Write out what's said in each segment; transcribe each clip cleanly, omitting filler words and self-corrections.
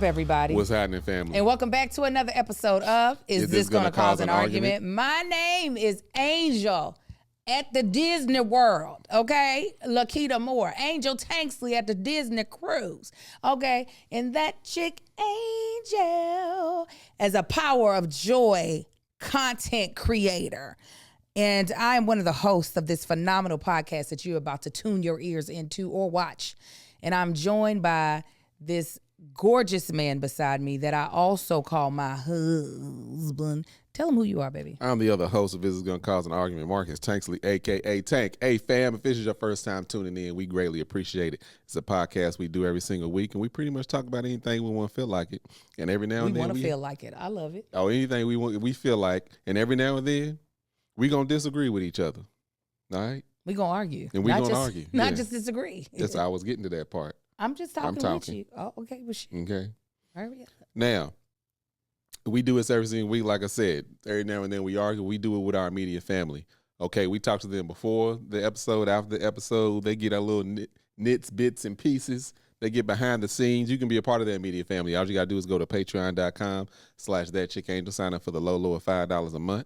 up, everybody? What's happening, family? And welcome back to another episode of Is This Gonna Cause an Argument? My name is Angel at the Disney World, okay? Lakita Moore. Angel Tanksley at the Disney Cruise, okay? And that chick, Angel, as a power of joy content creator. And I am one of the hosts of this phenomenal podcast that you're about to tune your ears into or watch. And I'm joined by this gorgeous man beside me that I also call my husband. Tell him who you are, baby. I'm the other host of This Is Gonna Cause an Argument, Marcus Tanksley, a.k.a. Tank. Hey, fam, if this is your first time tuning in, we greatly appreciate it. It's a podcast we do every single week, and we pretty much talk about anything we want to feel like it. And every now and then we want to feel like it. I love it. Oh, anything we feel like, and every now and then, we going to disagree with each other, all right? We going to argue. And we going to argue. Not just disagree. That's how I was getting to that part. I'm just talking with you. Oh, okay. Okay. Hurry up. Now, we do this every single week. Like I said, every now and then we argue. We do it with our immediate family. Okay, we talk to them before the episode, after the episode. They get our little nits, bits, and pieces. They get behind the scenes. You can be a part of that immediate family. All you got to do is go to patreon.com/thatchickangel. Sign up for the low of $5 a month.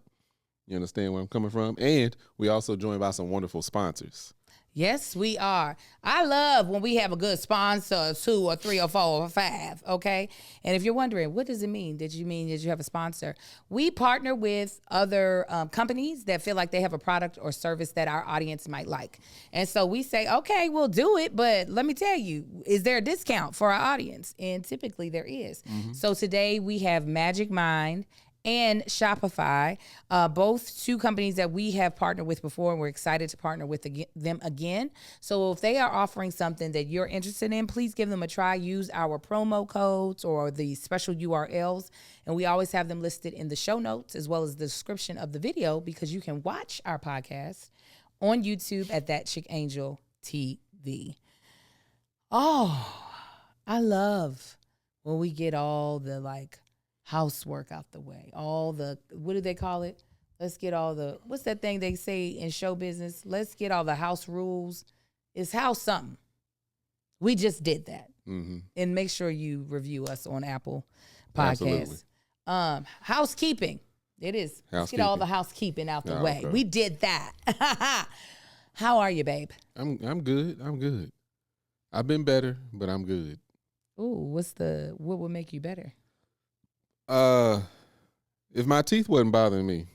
You understand where I'm coming from? And we also joined by some wonderful sponsors. Yes, we are. I love when we have a good sponsor, 2 or 3 or 4 or 5, okay? And if you're wondering, what does it mean? Did you have a sponsor? We partner with other companies that feel like they have a product or service that our audience might like. And so we say, okay, we'll do it, but let me tell you, is there a discount for our audience? And typically there is. Mm-hmm. So today we have Magic Mind and Shopify, both 2 companies that we have partnered with before, and we're excited to partner with them again. So if they are offering something that you're interested in, please give them a try. Use our promo codes or the special URLs, and we always have them listed in the show notes as well as the description of the video, because you can watch our podcast on YouTube at That Chick Angel TV. Oh, I love when we get all the housework out the way. All the, what do they call it? Let's get all the, what's that thing they say in show business? Let's get all the house rules. It's house something. We just did that. Mm-hmm. And make sure you review us on Apple Podcasts. Absolutely. Housekeeping. It is. Let's get all the housekeeping out the way. Okay. We did that. How are you, babe? I'm good. I'm good. I've been better, but I'm good. Ooh, what would make you better? If my teeth wasn't bothering me.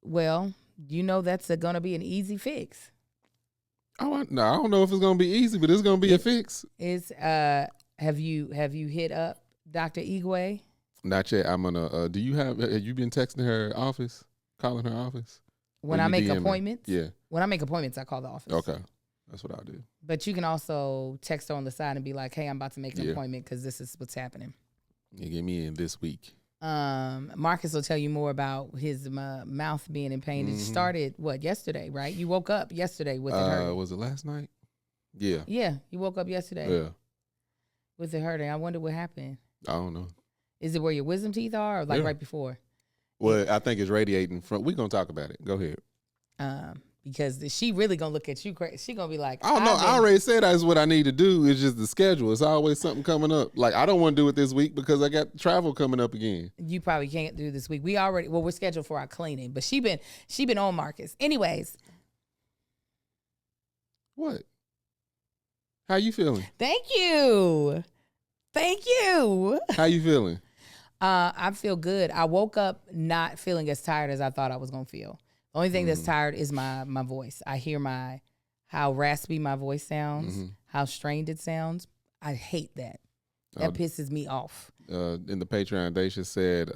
Well, that's going to be an easy fix. I don't know if it's going to be easy, but it's going to be a fix. Have you hit up Dr. Igwe? Not yet. I'm going to, have you been texting her office, calling her office? When I make appointments? Yeah. When I make appointments, I call the office. Okay. That's what I'll do. But you can also text her on the side and be like, hey, I'm about to make an appointment because this is what's happening. You get me in this week. Marcus will tell you more about his mouth being in pain. Mm-hmm. It started, yesterday, right? You woke up yesterday with it hurting. Was it last night? Yeah. Yeah, you woke up yesterday. Yeah. With it hurting. I wonder what happened. I don't know. Is it where your wisdom teeth are or right before? Well, I think it's radiating from, we're going to talk about it. Go ahead. Because she really gonna look at you crazy. She gonna be like, I don't know. I already said that's what I need to do. It's just the schedule. It's always something coming up. Like, I don't want to do it this week because I got travel coming up again. You probably can't do this week. We're scheduled for our cleaning, but she been on Marcus. Anyways. What? How you feeling? Thank you. How you feeling? I feel good. I woke up not feeling as tired as I thought I was gonna feel. The only thing that's tired is my voice. I hear how raspy my voice sounds, how strained it sounds. I hate that. That pisses me off. In the Patreon, Daisha said,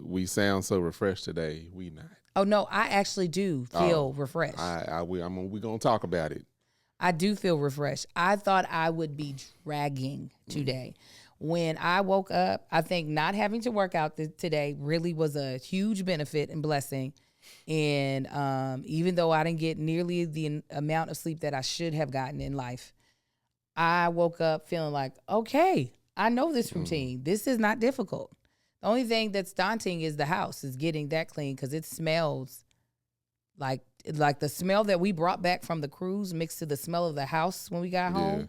we sound so refreshed today. We not. Oh, no, I actually do feel refreshed. We're going to talk about it. I do feel refreshed. I thought I would be dragging today. When I woke up, I think not having to work out today really was a huge benefit and blessing. And even though I didn't get nearly the amount of sleep that I should have gotten in life, I woke up feeling like, okay, I know this routine. This is not difficult. The only thing that's daunting is the house, is getting that clean, because it smells like the smell that we brought back from the cruise mixed to the smell of the house when we got home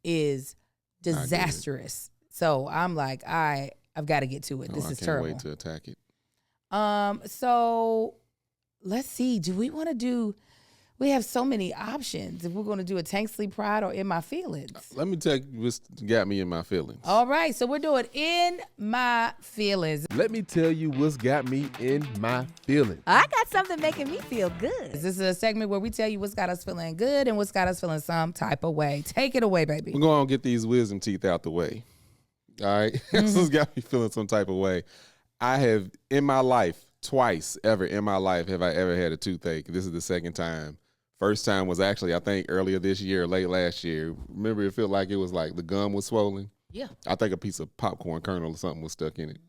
is disastrous. So I'm like, I've got to get to it. This is terrible. I can't wait to attack it. So let's see. Do we want to do? We have so many options. If we're going to do a Tanksley Pride or In My Feelings. Let me tell you what's got me in my feelings. All right. So we're doing In My Feelings. Let me tell you what's got me in my feelings. I got something making me feel good. This is a segment where we tell you what's got us feeling good and what's got us feeling some type of way. Take it away, baby. We're going to get these wisdom teeth out the way. All right? This has got me feeling some type of way. I have, in my life, twice ever in my life, have I ever had a toothache. This is the second time. First time was actually, I think, earlier this year, late last year. Remember, it felt like it was like the gum was swollen? Yeah. I think a piece of popcorn kernel or something was stuck in it.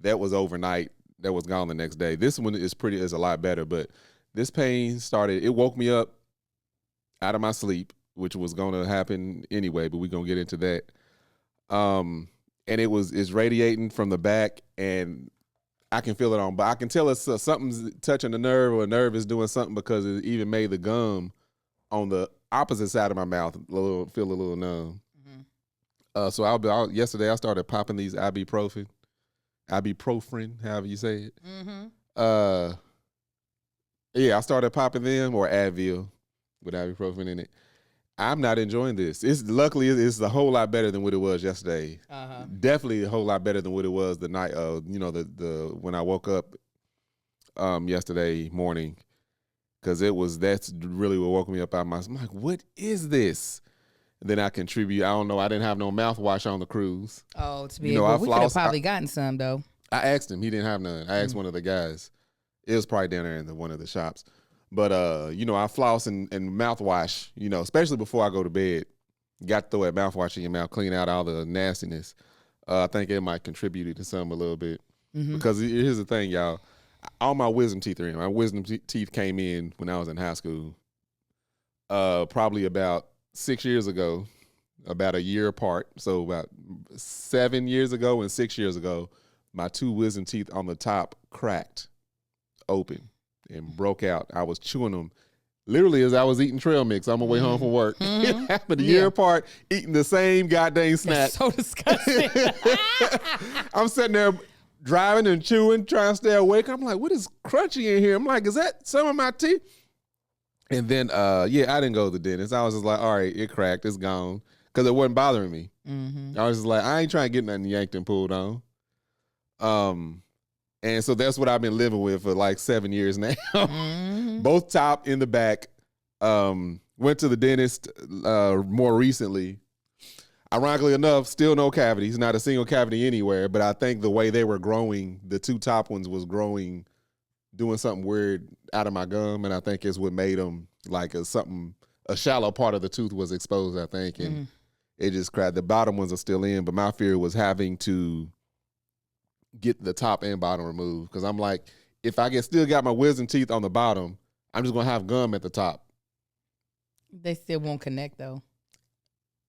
That was overnight. That was gone the next day. This one is a lot better, but this pain started, it woke me up out of my sleep, which was going to happen anyway, but we're going to get into that. And it's radiating from the back, and I can feel it on, but I can tell it's something's touching the nerve, or a nerve is doing something, because it even made the gum on the opposite side of my mouth feel a little numb. Mm-hmm. So yesterday I started popping these ibuprofen, however you say it. Mm-hmm. Yeah, I started popping them, or Advil with ibuprofen in it. I'm not enjoying this. Luckily it's a whole lot better than what it was yesterday. Uh-huh. Definitely a whole lot better than what it was the night when I woke up yesterday morning, because that's really what woke me up out of my. I'm like, what is this? And then I contribute. I don't know. I didn't have no mouthwash on the cruise. Oh, to be able, we could have probably gotten some though. I asked him. He didn't have none. I asked one of the guys. It was probably down there in one of the shops. But, I floss and mouthwash, especially before I go to bed. Got to throw that mouthwash in your mouth, clean out all the nastiness. I think it might contribute to some a little bit. Mm-hmm. Because here's the thing, y'all. All my wisdom teeth are in. My wisdom teeth came in when I was in high school. Probably about 6 years ago, about a year apart. So about 7 years ago and 6 years ago, my two wisdom teeth on the top cracked open and broke out. I was chewing them literally as I was eating trail mix on my way home from work. Mm-hmm. It happened a year apart, eating the same goddamn snack. That's so disgusting. I'm sitting there driving and chewing, trying to stay awake. I'm like, what is crunchy in here? I'm like, is that some of my teeth? And then, I didn't go to the dentist. I was just like, all right, it cracked, it's gone. Because it wasn't bothering me. Mm-hmm. I was just like, I ain't trying to get nothing yanked and pulled on. And so that's what I've been living with for like 7 years now. Mm-hmm. Both top in the back. Went to the dentist more recently. Ironically enough, still no cavities, not a single cavity anywhere. But I think the way they were growing, the two top ones was growing, doing something weird out of my gum. And I think it's what made them like a shallow part of the tooth was exposed, I think. And it just cracked. The bottom ones are still in. But my fear was having to get the top and bottom removed, because I'm like, if I still got my wisdom teeth on the bottom, I'm just gonna have gum at the top. They still won't connect though.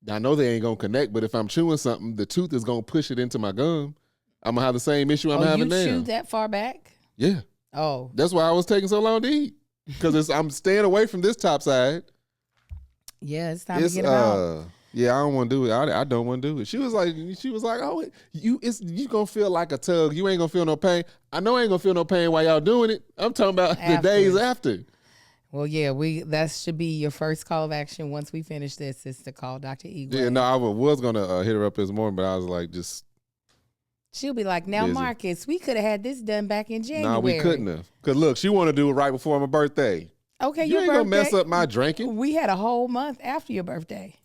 I know they ain't gonna connect, but if I'm chewing something, the tooth is gonna push it into my gum. I'm gonna have the same issue I'm having now. You chewed that far back? Yeah. Oh, that's why I was taking so long to eat, because I'm staying away from this top side. Yeah, it's time to get it out. Yeah, I don't want to do it. I don't want to do it. She was like, oh, you gonna feel like a tug. You ain't gonna feel no pain. I know I ain't gonna feel no pain while y'all doing it. I'm talking about the days after. Well, yeah, that should be your first call of action once we finish this, is to call Dr. Eagle. Yeah, no, I was gonna hit her up this morning, but I was like, she'll be like, now, busy. Marcus, we could have had this done back in January. No, we couldn't have. Because look, she want to do it right before my birthday. Okay, you ain't gonna mess up my drinking. We had a whole month after your birthday.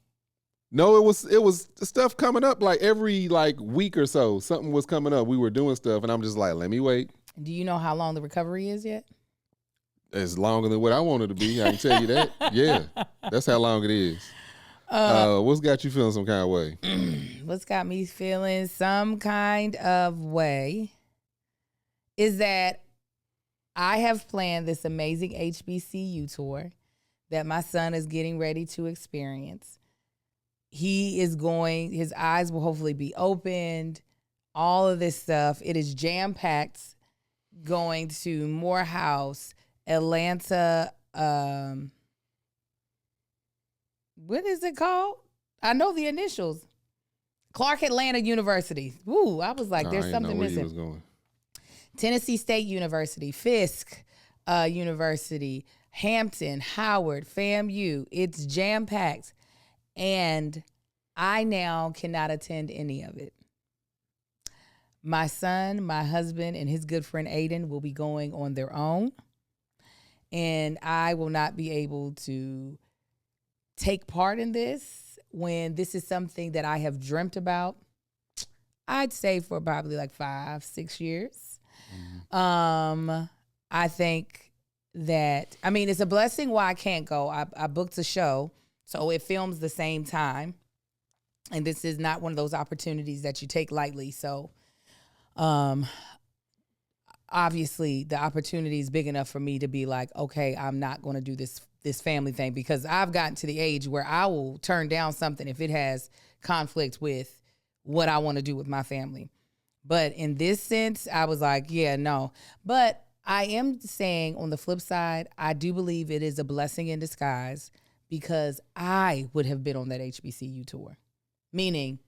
No, it was stuff coming up like every week or so. Something was coming up. We were doing stuff, and I'm just like, let me wait. Do you know how long the recovery is yet? It's longer than what I wanted to be. I can tell you that. Yeah, that's how long it is. What's got you feeling some kind of way? What's got me feeling some kind of way is that I have planned this amazing HBCU tour that my son is getting ready to experience. He is going, his eyes will hopefully be opened, all of this stuff. It is jam-packed, going to Morehouse, Atlanta, what is it called? I know the initials. Clark Atlanta University. Woo, I was like, I there's didn't something know where you missing. was going. Tennessee State University, Fisk University, Hampton, Howard, FAMU. It's jam-packed. And I now cannot attend any of it. My son, my husband, and his good friend Aiden will be going on their own. And I will not be able to take part in this when this is something that I have dreamt about, I'd say for probably like 5-6 years. I think that, I mean, it's a blessing why I can't go. I booked a show, so it films the same time. And this is not one of those opportunities that you take lightly. So, obviously the opportunity is big enough for me to be like, okay, I'm not going to do this family thing, because I've gotten to the age where I will turn down something if it has conflict with what I want to do with my family. But in this sense, I was like, yeah, no. But I am saying on the flip side, I do believe it is a blessing in disguise, because I would have been on that HBCU tour. Meaning,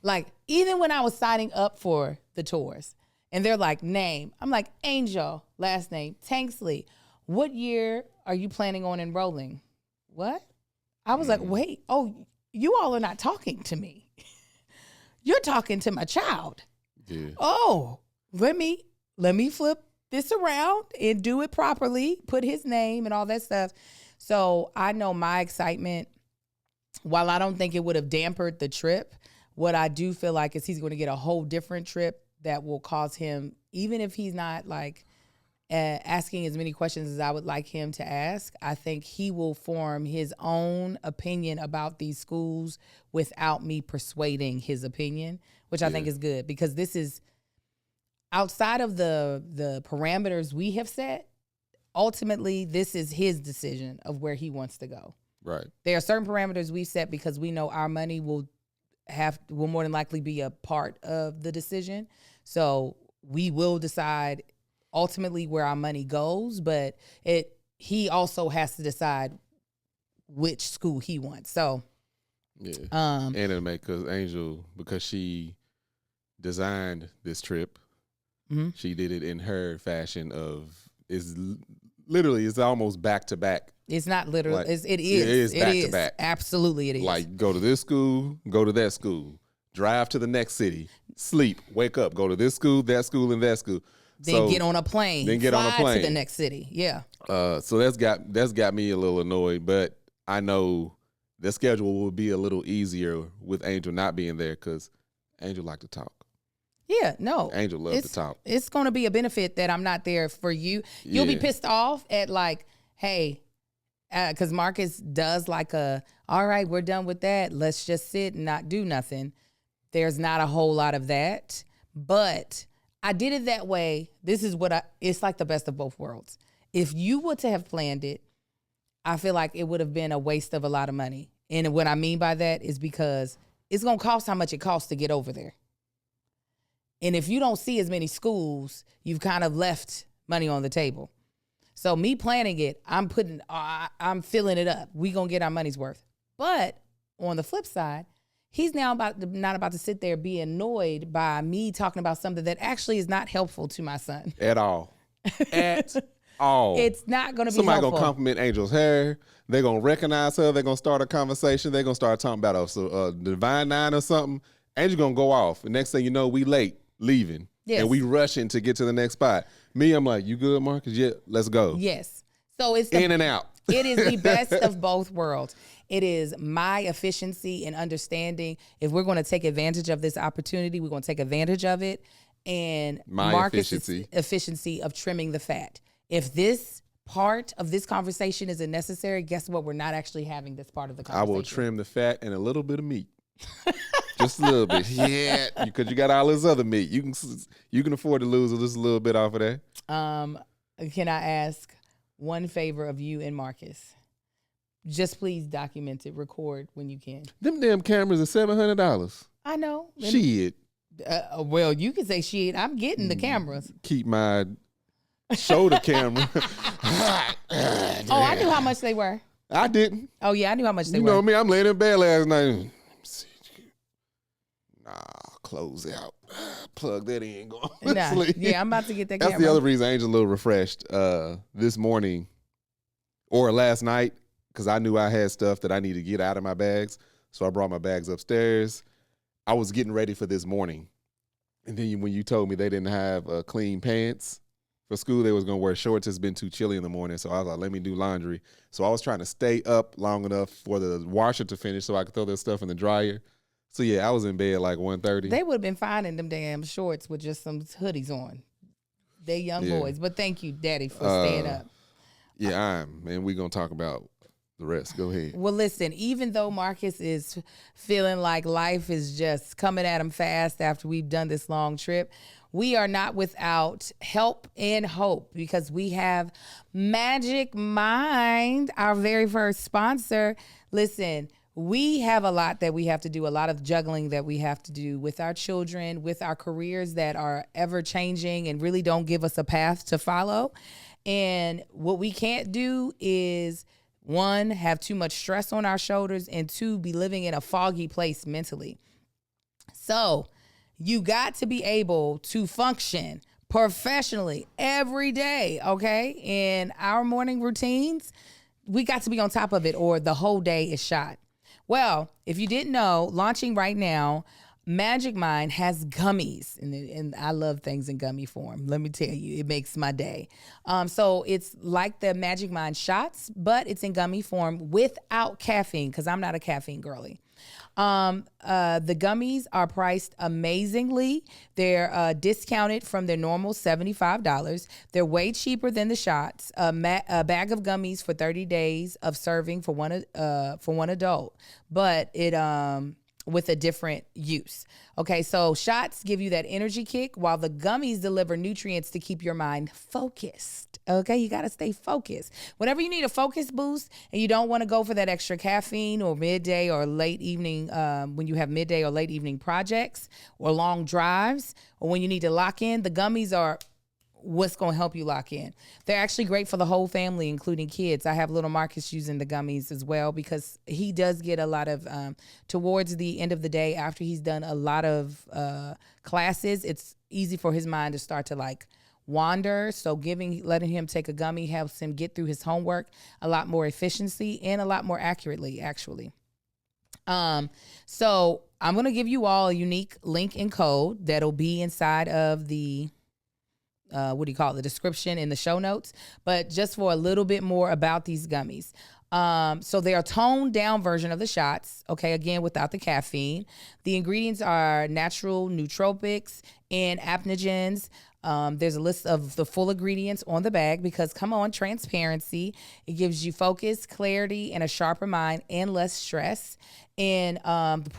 like, even when I was signing up for the tours and they're like, name, I'm like, Angel, last name, Tanksley. What year are you planning on enrolling? What? I was like, wait, oh, you all are not talking to me. You're talking to my child. Yeah. Oh, let me flip this around and do it properly, put his name and all that stuff. So I know my excitement, while I don't think it would have dampened the trip, what I do feel like is he's going to get a whole different trip that will cause him, even if he's not like asking as many questions as I would like him to ask, I think he will form his own opinion about these schools without me persuading his opinion, which I think is good, because this is outside of the parameters we have set. Ultimately, this is his decision of where he wants to go. Right. There are certain parameters we've set because we know our money will more than likely be a part of the decision. So we will decide ultimately where our money goes, but he also has to decide which school he wants. So yeah. And it'll make Angel, because she designed this trip, she did it in her fashion of it's almost back to back. It's not literally. Like, it is back to back. Absolutely, it is. Like, go to this school, go to that school, drive to the next city, sleep, wake up, go to this school, and that school. Then get on a plane. Then get on a plane to the next city. Yeah. So that's got me a little annoyed, but I know the schedule will be a little easier with Angel not being there, because Angel like to talk. Yeah, no. Angel loves to talk. It's going to be a benefit that I'm not there for you. You'll be pissed off at like, hey, because Marcus does like all right, we're done with that. Let's just sit and not do nothing. There's not a whole lot of that. But I did it that way. This is it's like the best of both worlds. If you were to have planned it, I feel like it would have been a waste of a lot of money. And what I mean by that is because it's going to cost how much it costs to get over there. And if you don't see as many schools, you've kind of left money on the table. So me planning it, I'm filling it up. We gonna get our money's worth. But on the flip side, he's now not about to sit there be annoyed by me talking about something that actually is not helpful to my son. At all. At all. It's not gonna be Somebody helpful. gonna compliment Angel's hair. They're gonna recognize her. They're gonna start a conversation. They're gonna start talking about a Divine Nine or something. Angel gonna go off. The next thing you know, we late. Leaving. Yes. And we rushing to get to the next spot. Me, I'm like, you good, Marcus? Yeah, let's go. Yes. So it's in and out. It is the best of both worlds. It is my efficiency and understanding. If we're going to take advantage of this opportunity, we're going to take advantage of it. And Marcus's efficiency of trimming the fat. If this part of this conversation isn't necessary, guess what? We're not actually having this part of the conversation. I will trim the fat and a little bit of meat. Just a little bit. Yeah. Because you got all this other meat. You can afford to lose just a little bit off of that. Can I ask one favor of you and Marcus? Just please document it. Record when you can. Them damn cameras are $700. I know. Shit. Well, you can say shit. I'm getting the cameras. Keep my shoulder camera. I knew how much they were. I didn't. Oh, yeah, I knew how much they were. You know me, I'm laying in bed last night. close out. Plug that in. Go Nah, sleep. yeah, I'm about to get that That's camera. the other reason Angel a little refreshed this morning or last night, because I knew I had stuff that I needed to get out of my bags. So I brought my bags upstairs. I was getting ready for this morning. And then when you told me they didn't have clean pants for school, they was going to wear shorts. It's been too chilly in the morning. So I was like, let me do laundry. So I was trying to stay up long enough for the washer to finish so I could throw this stuff in the dryer. So, yeah, I was in bed like 1:30. They would have been fine in them damn shorts with just some hoodies on. They young boys. But thank you, Daddy, for staying up. Yeah, and we're going to talk about the rest. Go ahead. Well, listen, even though Marcus is feeling like life is just coming at him fast after we've done this long trip, we are not without help and hope because we have Magic Mind, our very first sponsor. Listen, we have a lot that we have to do, a lot of juggling that we have to do with our children, with our careers that are ever changing and really don't give us a path to follow. And what we can't do is, one, have too much stress on our shoulders, and two, be living in a foggy place mentally. So you got to be able to function professionally every day, okay? In our morning routines, we got to be on top of it or the whole day is shot. Well, if you didn't know, launching right now, Magic Mind has gummies, and I love things in gummy form. Let me tell you, it makes my day. So it's like the Magic Mind shots, but it's in gummy form without caffeine, because I'm not a caffeine girly. The gummies are priced amazingly. They're discounted from their normal $75. They're way cheaper than the shots. A bag of gummies for 30 days of serving for one adult, but it with a different use. Okay, so shots give you that energy kick while the gummies deliver nutrients to keep your mind focused. Okay, you got to stay focused. Whenever you need a focus boost and you don't want to go for that extra caffeine or midday or late evening, when you have midday or late evening projects or long drives, or when you need to lock in, the gummies are what's going to help you lock in. They're actually great for the whole family, including kids. I have little Marcus using the gummies as well because he does get a lot of, towards the end of the day, after he's done a lot of classes, it's easy for his mind to start to like wander. So letting him take a gummy helps him get through his homework a lot more efficiency and a lot more accurately, actually. So I'm going to give you all a unique link and code that'll be inside of the the description in the show notes, but just for a little bit more about these gummies. So they are a toned down version of the shots, okay, again, without the caffeine. The ingredients are natural nootropics and apnogens. There's a list of the full ingredients on the bag because, come on, transparency. It gives you focus, clarity, and a sharper mind and less stress. And the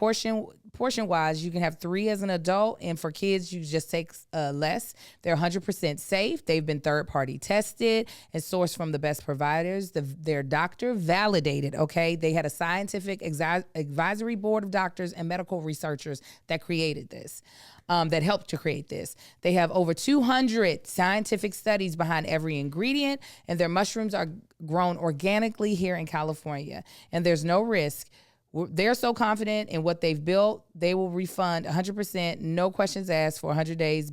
portion-wise, you can have 3 as an adult, and for kids, you just take less. They're 100% safe. They've been third-party tested and sourced from the best providers. They're doctor validated, okay? They had a scientific advisory board of doctors and medical researchers that created this. That helped to create this. They have over 200 scientific studies behind every ingredient, and their mushrooms are grown organically here in California, and there's no risk. They're so confident in what they've built, they will refund 100%, no questions asked for 100 days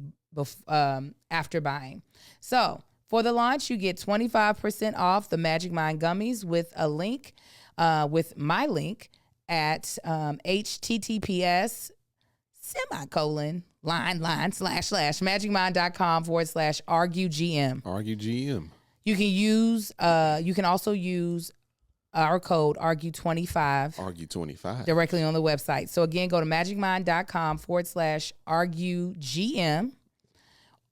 after buying. So for the launch, you get 25% off the Magic Mind gummies with a link, with my link at HTTPS //magicmind.com/RueGM. RueGM. You can also use our code argue25 RueGM. directly on the website. So again, go to magicmind.com/RueGM,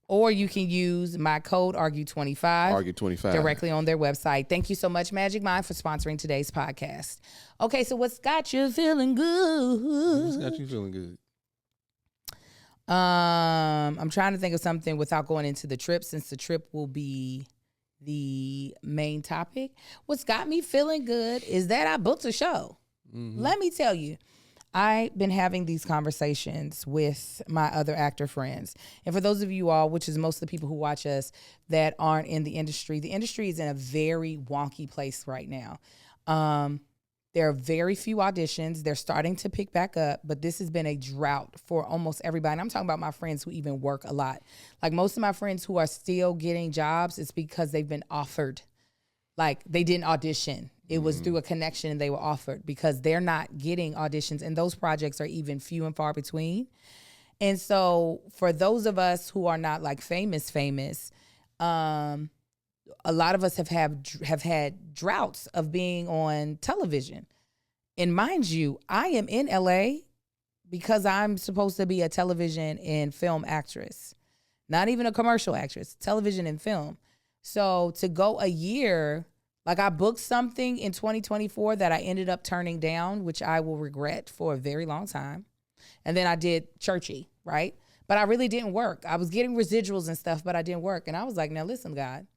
or you can use my code argue25 directly on their website. Thank you so much, Magic Mind, for sponsoring today's podcast. Okay, so what's got you feeling good? What's got you feeling good? I'm trying to think of something without going into the trip, since the trip will be the main topic. What's got me feeling good is that I booked a show. Mm-hmm. Let me tell you, I've been having these conversations with my other actor friends. And for those of you all, which is most of the people who watch us that aren't in the industry is in a very wonky place right now. There are very few auditions. They're starting to pick back up, but this has been a drought for almost everybody. And I'm talking about my friends who even work a lot. Like most of my friends who are still getting jobs, it's because they've been offered. Like they didn't audition. It was through a connection and they were offered because they're not getting auditions. And those projects are even few and far between. And so for those of us who are not like famous, a lot of us have had droughts of being on television. And mind you, I am in LA because I'm supposed to be a television and film actress, not even a commercial actress, television and film. So to go a year, like I booked something in 2024 that I ended up turning down, which I will regret for a very long time. And then I did Churchy, right? But I really didn't work. I was getting residuals and stuff, but I didn't work. And I was like, now listen, God,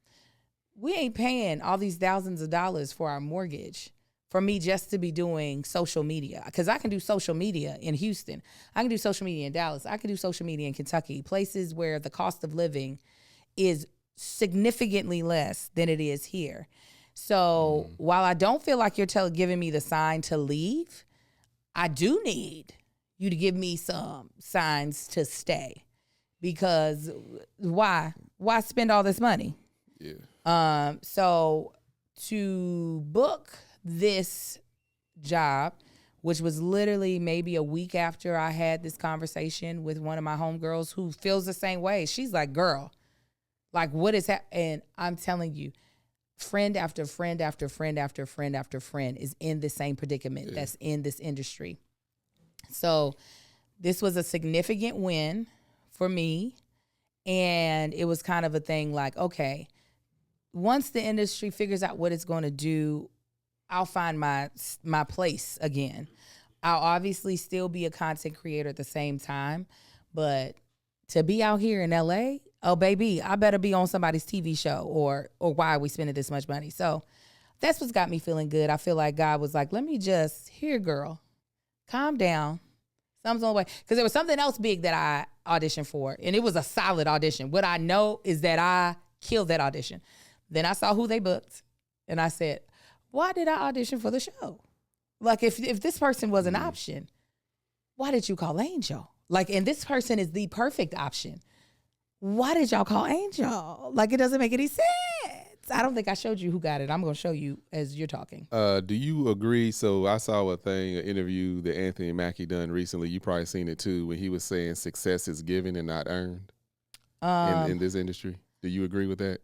we ain't paying all these thousands of dollars for our mortgage for me just to be doing social media. Because I can do social media in Houston. I can do social media in Dallas. I can do social media in Kentucky, places where the cost of living is significantly less than it is here. So while I don't feel like you're giving me the sign to leave, I do need you to give me some signs to stay. Because why spend all this money? Yeah. So to book this job, which was literally maybe a week after I had this conversation with one of my homegirls who feels the same way. She's like, girl, like what is happening? And I'm telling you, friend after friend after friend after friend after friend is in the same predicament that's in this industry. So this was a significant win for me. And it was kind of a thing like, okay, once the industry figures out what it's going to do, I'll find my place again. I'll obviously still be a content creator at the same time, but to be out here in LA, oh baby, I better be on somebody's TV show or why are we spending this much money? So that's what's got me feeling good. I feel like God was like, let me just, here girl, calm down. Something's on the way. Because there was something else big that I auditioned for, and it was a solid audition. What I know is that I killed that audition. Then I saw who they booked, and I said, why did I audition for the show? Like, if this person was an option, why did you call Angel? Like, and this person is the perfect option. Why did y'all call Angel? Like, it doesn't make any sense. I don't think I showed you who got it. I'm going to show you as you're talking. Do you agree? So I saw an interview that Anthony Mackie done recently. You probably seen it too, when he was saying success is given and not earned in this industry. Do you agree with that?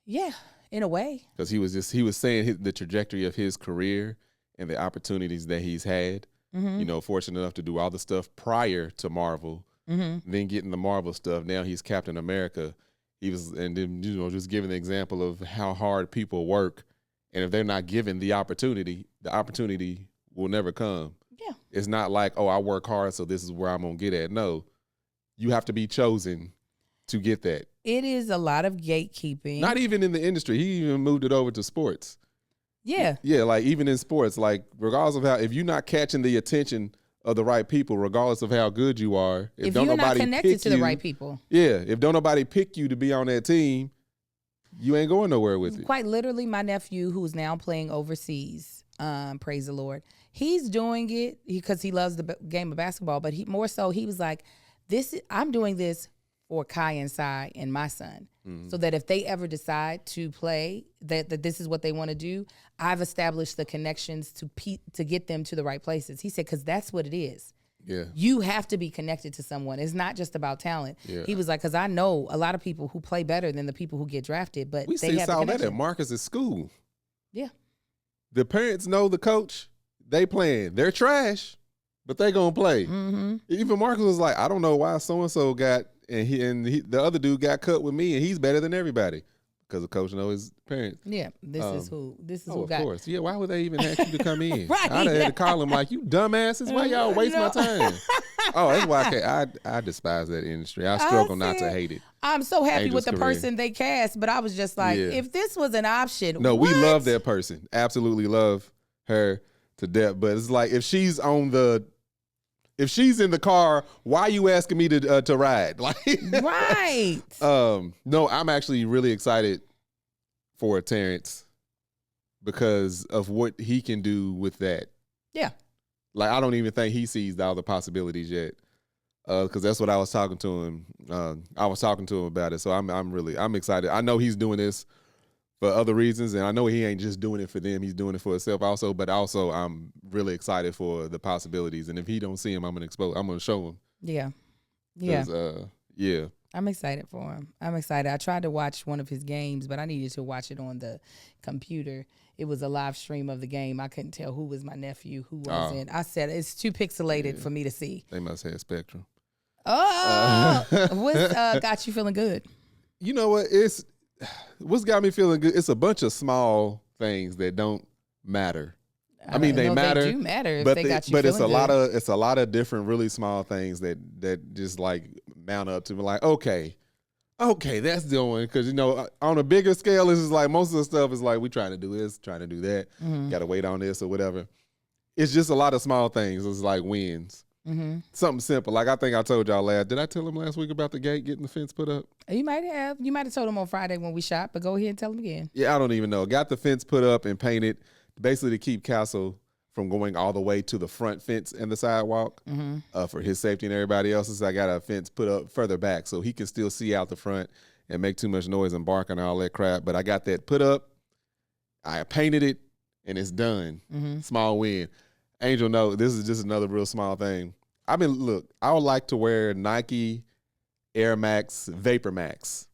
Yeah, in a way. Because he was saying the trajectory of his career and the opportunities that he's had. Mm-hmm. You know, fortunate enough to do all the stuff prior to Marvel, then getting the Marvel stuff. Now he's Captain America. He was, and then, you know, just giving the example of how hard people work, and if they're not given the opportunity will never come. Yeah, it's not like, oh, I work hard, so this is where I'm gonna get at. No, you have to be chosen to get that. it is a lot of gatekeeping. Not even in the industry. He even moved it over to sports. Yeah, Yeah, like even in sports, like regardless of how, if you're not catching the attention of the right people, regardless of how good you are, if you're not connected to the right people. Yeah, if don't nobody pick you to be on that team, you ain't going nowhere with it. Quite literally, my nephew, who's now playing overseas, praise the Lord, he's doing it because he loves the game of basketball, but he was like, I'm doing this for Kai and Sai and my son, so that if they ever decide to play, that this is what they want to do, I've established the connections to get them to the right places. He said, because that's what it is. Yeah. You have to be connected to someone. It's not just about talent. Yeah. He was like, because I know a lot of people who play better than the people who get drafted, but We they have saw the that at connection. Marcus's school. Yeah. The parents know the coach. They playing. They're trash, but they gonna play. Mm-hmm. Even Marcus was like, I don't know why so and so got the other dude got cut with me, and he's better than everybody because the coach knows his parents. Yeah, this is who Of got. course. Yeah, why would they even ask you to come in? Right. I'd have had to call him like, you dumbasses, why y'all waste my time? Oh, that's why I despise that industry. I struggle not to hate it. I'm so happy Angel's with the career. person they cast, but I was just like, Yeah. if this was an option, No, we what? love that person. Absolutely love her to death. But it's like, if she's in the car, why are you asking me to ride? Like, Right. no, I'm actually really excited for Terrence because of what he can do with that. Yeah. Like, I don't even think he sees all the possibilities yet. Because that's what I was talking to him. I was talking to him about it. So I'm excited. I know he's doing this for other reasons, and I know he ain't just doing it for them. He's doing it for himself also. But also, I'm really excited for the possibilities. And if he don't see him, I'm gonna show him. Yeah. Yeah. Yeah. I'm excited for him. I'm excited. I tried to watch one of his games, but I needed to watch it on the computer. It was a live stream of the game. I couldn't tell who was my nephew, who wasn't. I said it's too pixelated for me to see. They must have Spectrum. Oh, what's got you feeling good? You know what? What's got me feeling good? It's a bunch of small things that don't matter. I mean, they matter. They do matter if but they got you but feeling good. It's a lot of different, really small things that just like mount up to be like, okay, that's doing, because on a bigger scale, it's just like most of the stuff is like we trying to do this, trying to do that, got to wait on this or whatever. It's just a lot of small things. It's like wins. Something simple. Like I think I told y'all did I tell him last week about the gate getting the fence put up? You might have told him on Friday when we shot, but go ahead and tell him again. Yeah, I don't even know. Got the fence put up and painted, basically to keep Castle from going all the way to the front fence and the sidewalk for his safety and everybody else's. I got a fence put up further back so he can still see out the front and make too much noise and bark and all that crap. But I got that put up. I painted it and it's done. Small win. Angel, no, this is just another real small thing. I would like to wear Nike Air Max Vapor Max.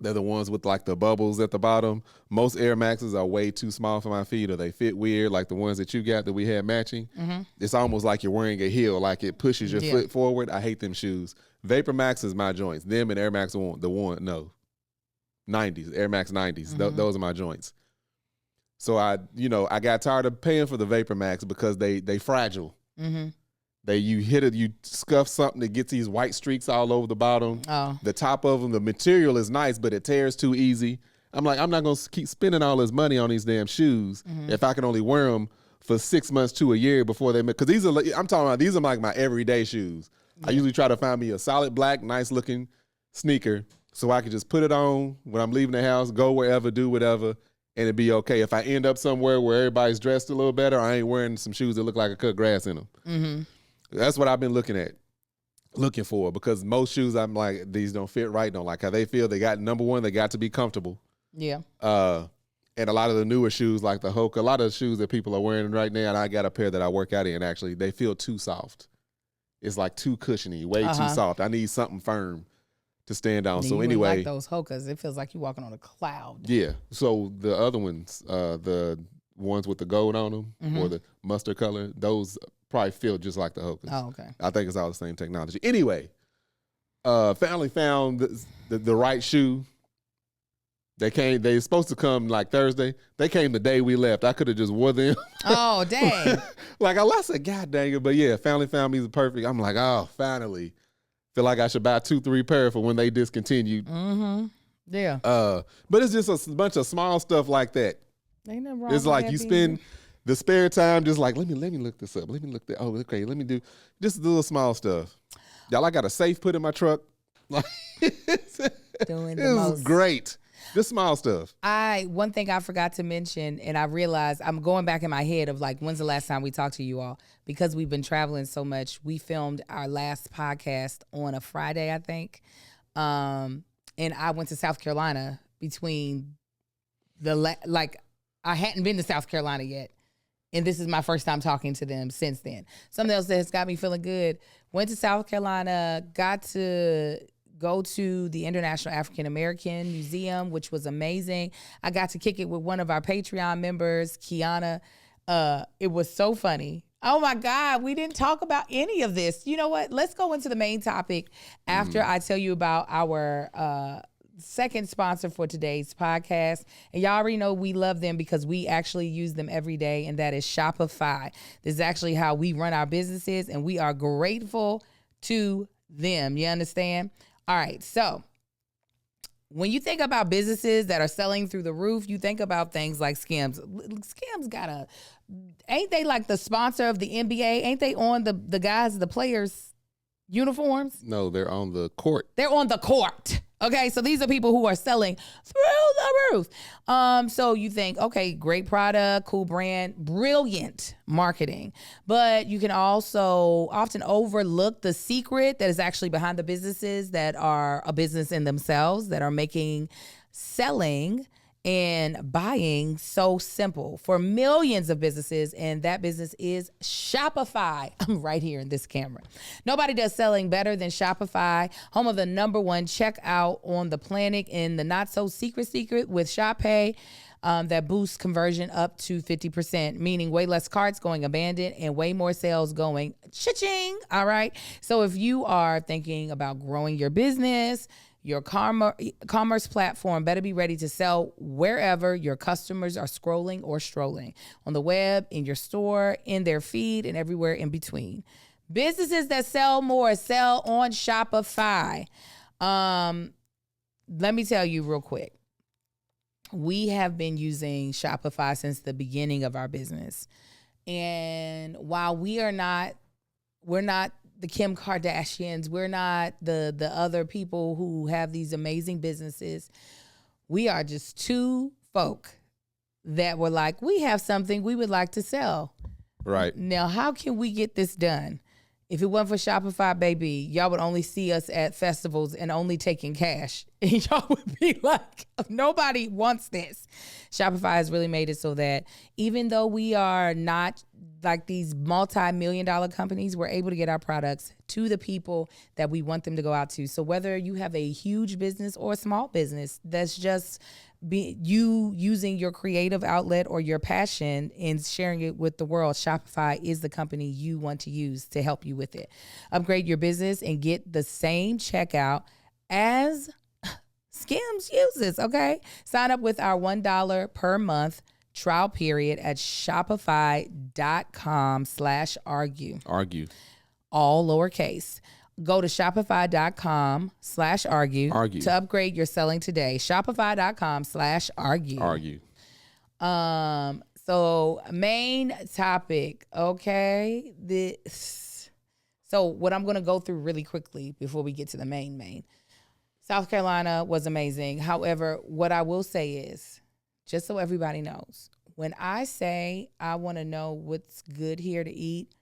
They're the ones with like the bubbles at the bottom. Most Air Maxes are way too small for my feet, or they fit weird, like the ones that you got that we had matching. It's almost like you're wearing a heel, like it pushes your foot forward. I hate them shoes. Vapor Max is my joints. Them and Air Max 90s, Air Max 90s. Those are my joints. So I got tired of paying for the Vapor Max because they fragile. You hit it, you scuff something that gets these white streaks all over the bottom. The top of them, the material is nice, but it tears too easy. I'm like, I'm not going to keep spending all this money on these damn shoes if I can only wear them for 6 months to a year before they, because these are like my everyday shoes. I usually try to find me a solid black, nice looking sneaker so I can just put it on when I'm leaving the house, go wherever, do whatever, and it'd be okay. If I end up somewhere where everybody's dressed a little better, I ain't wearing some shoes that look like I cut grass in them. That's what I've been looking for, because most shoes I'm like, these don't fit right, don't like how they feel. They got, number one, they got to be comfortable. Yeah. And a lot of the newer shoes, like the Hoka, a lot of the shoes that people are wearing right now, and I got a pair that I work out in, actually, they feel too soft. It's like too cushiony, way too soft. I need something firm to stand on. So anyway, like those Hokas, it feels like you're walking on a cloud. Yeah. So the other ones, the ones with the gold on them or the mustard color, those probably feel just like the Hokas. Oh, okay. I think it's all the same technology. Anyway, finally found the right shoe. They supposed to come like Thursday. They came the day we left. I could have just wore them. Oh, dang. Like I said, God dang it. But yeah, finally found me the perfect. I'm like, oh, finally. Feel like I should buy 2-3 pair for when they discontinued. Yeah. But it's just a bunch of small stuff like that. Ain't nothing wrong. It's like you spend the spare time just like, let me look this up. Let me look that. Oh, okay. Let me do just the little small stuff. Y'all, I got a safe put in my truck. Like, doing the most. Great. This small stuff. One thing I forgot to mention, and I realized I'm going back in my head of like, when's the last time we talked to you all? Because we've been traveling so much. We filmed our last podcast on a Friday, I think. And I went to South Carolina between I hadn't been to South Carolina yet. And this is my first time talking to them since then. Something else that's got me feeling good. Went to South Carolina, got to go to the International African American Museum, which was amazing. I got to kick it with one of our Patreon members, Kiana. It was so funny. Oh my God, we didn't talk about any of this. You know what? Let's go into the main topic after I tell you about our second sponsor for today's podcast. And y'all already know we love them because we actually use them every day, and that is Shopify. This is actually how we run our businesses, and we are grateful to them. You understand? All right, so when you think about businesses that are selling through the roof, you think about things like Skims. Skims ain't they like the sponsor of the NBA? Ain't they on the guys, the players' uniforms? No, they're on the court. They're on the court. Okay, so these are people who are selling through the roof. So you think, okay, great product, cool brand, brilliant marketing. But you can also often overlook the secret that is actually behind the businesses that are a business in themselves, that are making selling and buying so simple for millions of businesses, and that business is Shopify. I'm right here in this camera. Nobody does selling better than Shopify, home of the #1 checkout on the planet in the not so secret with Shop Pay. That boosts conversion up to 50%, meaning way less carts going abandoned and way more sales going cha-ching. All right. So if you are thinking about growing your business, your commerce platform better be ready to sell wherever your customers are scrolling or strolling, on the web, in your store, in their feed, and everywhere in between. Businesses that sell more sell on Shopify. Let me tell you real quick. We have been using Shopify since the beginning of our business. And while we're not the Kim Kardashians, we're not the other people who have these amazing businesses. We are just two folk that were like, we have something we would like to sell. Right. Now, how can we get this done? If it wasn't for Shopify, baby, y'all would only see us at festivals and only taking cash. And y'all would be like, nobody wants this. Shopify has really made it so that even though we are not like these multi-million-dollar companies, we're able to get our products to the people that we want them to go out to. So whether you have a huge business or a small business that's just you using your creative outlet or your passion and sharing it with the world, Shopify is the company you want to use to help you with it. Upgrade your business and get the same checkout as Skims uses, okay? Sign up with our $1 per month trial period at shopify.com/argue. Argue. All lowercase. Go to shopify.com/argue to upgrade your selling today. Shopify.com/argue. Argue. So main topic, okay? So what I'm going to go through really quickly before we get to the main. South Carolina was amazing. However, what I will say is, just so everybody knows, when I say I want to know what's good here to eat,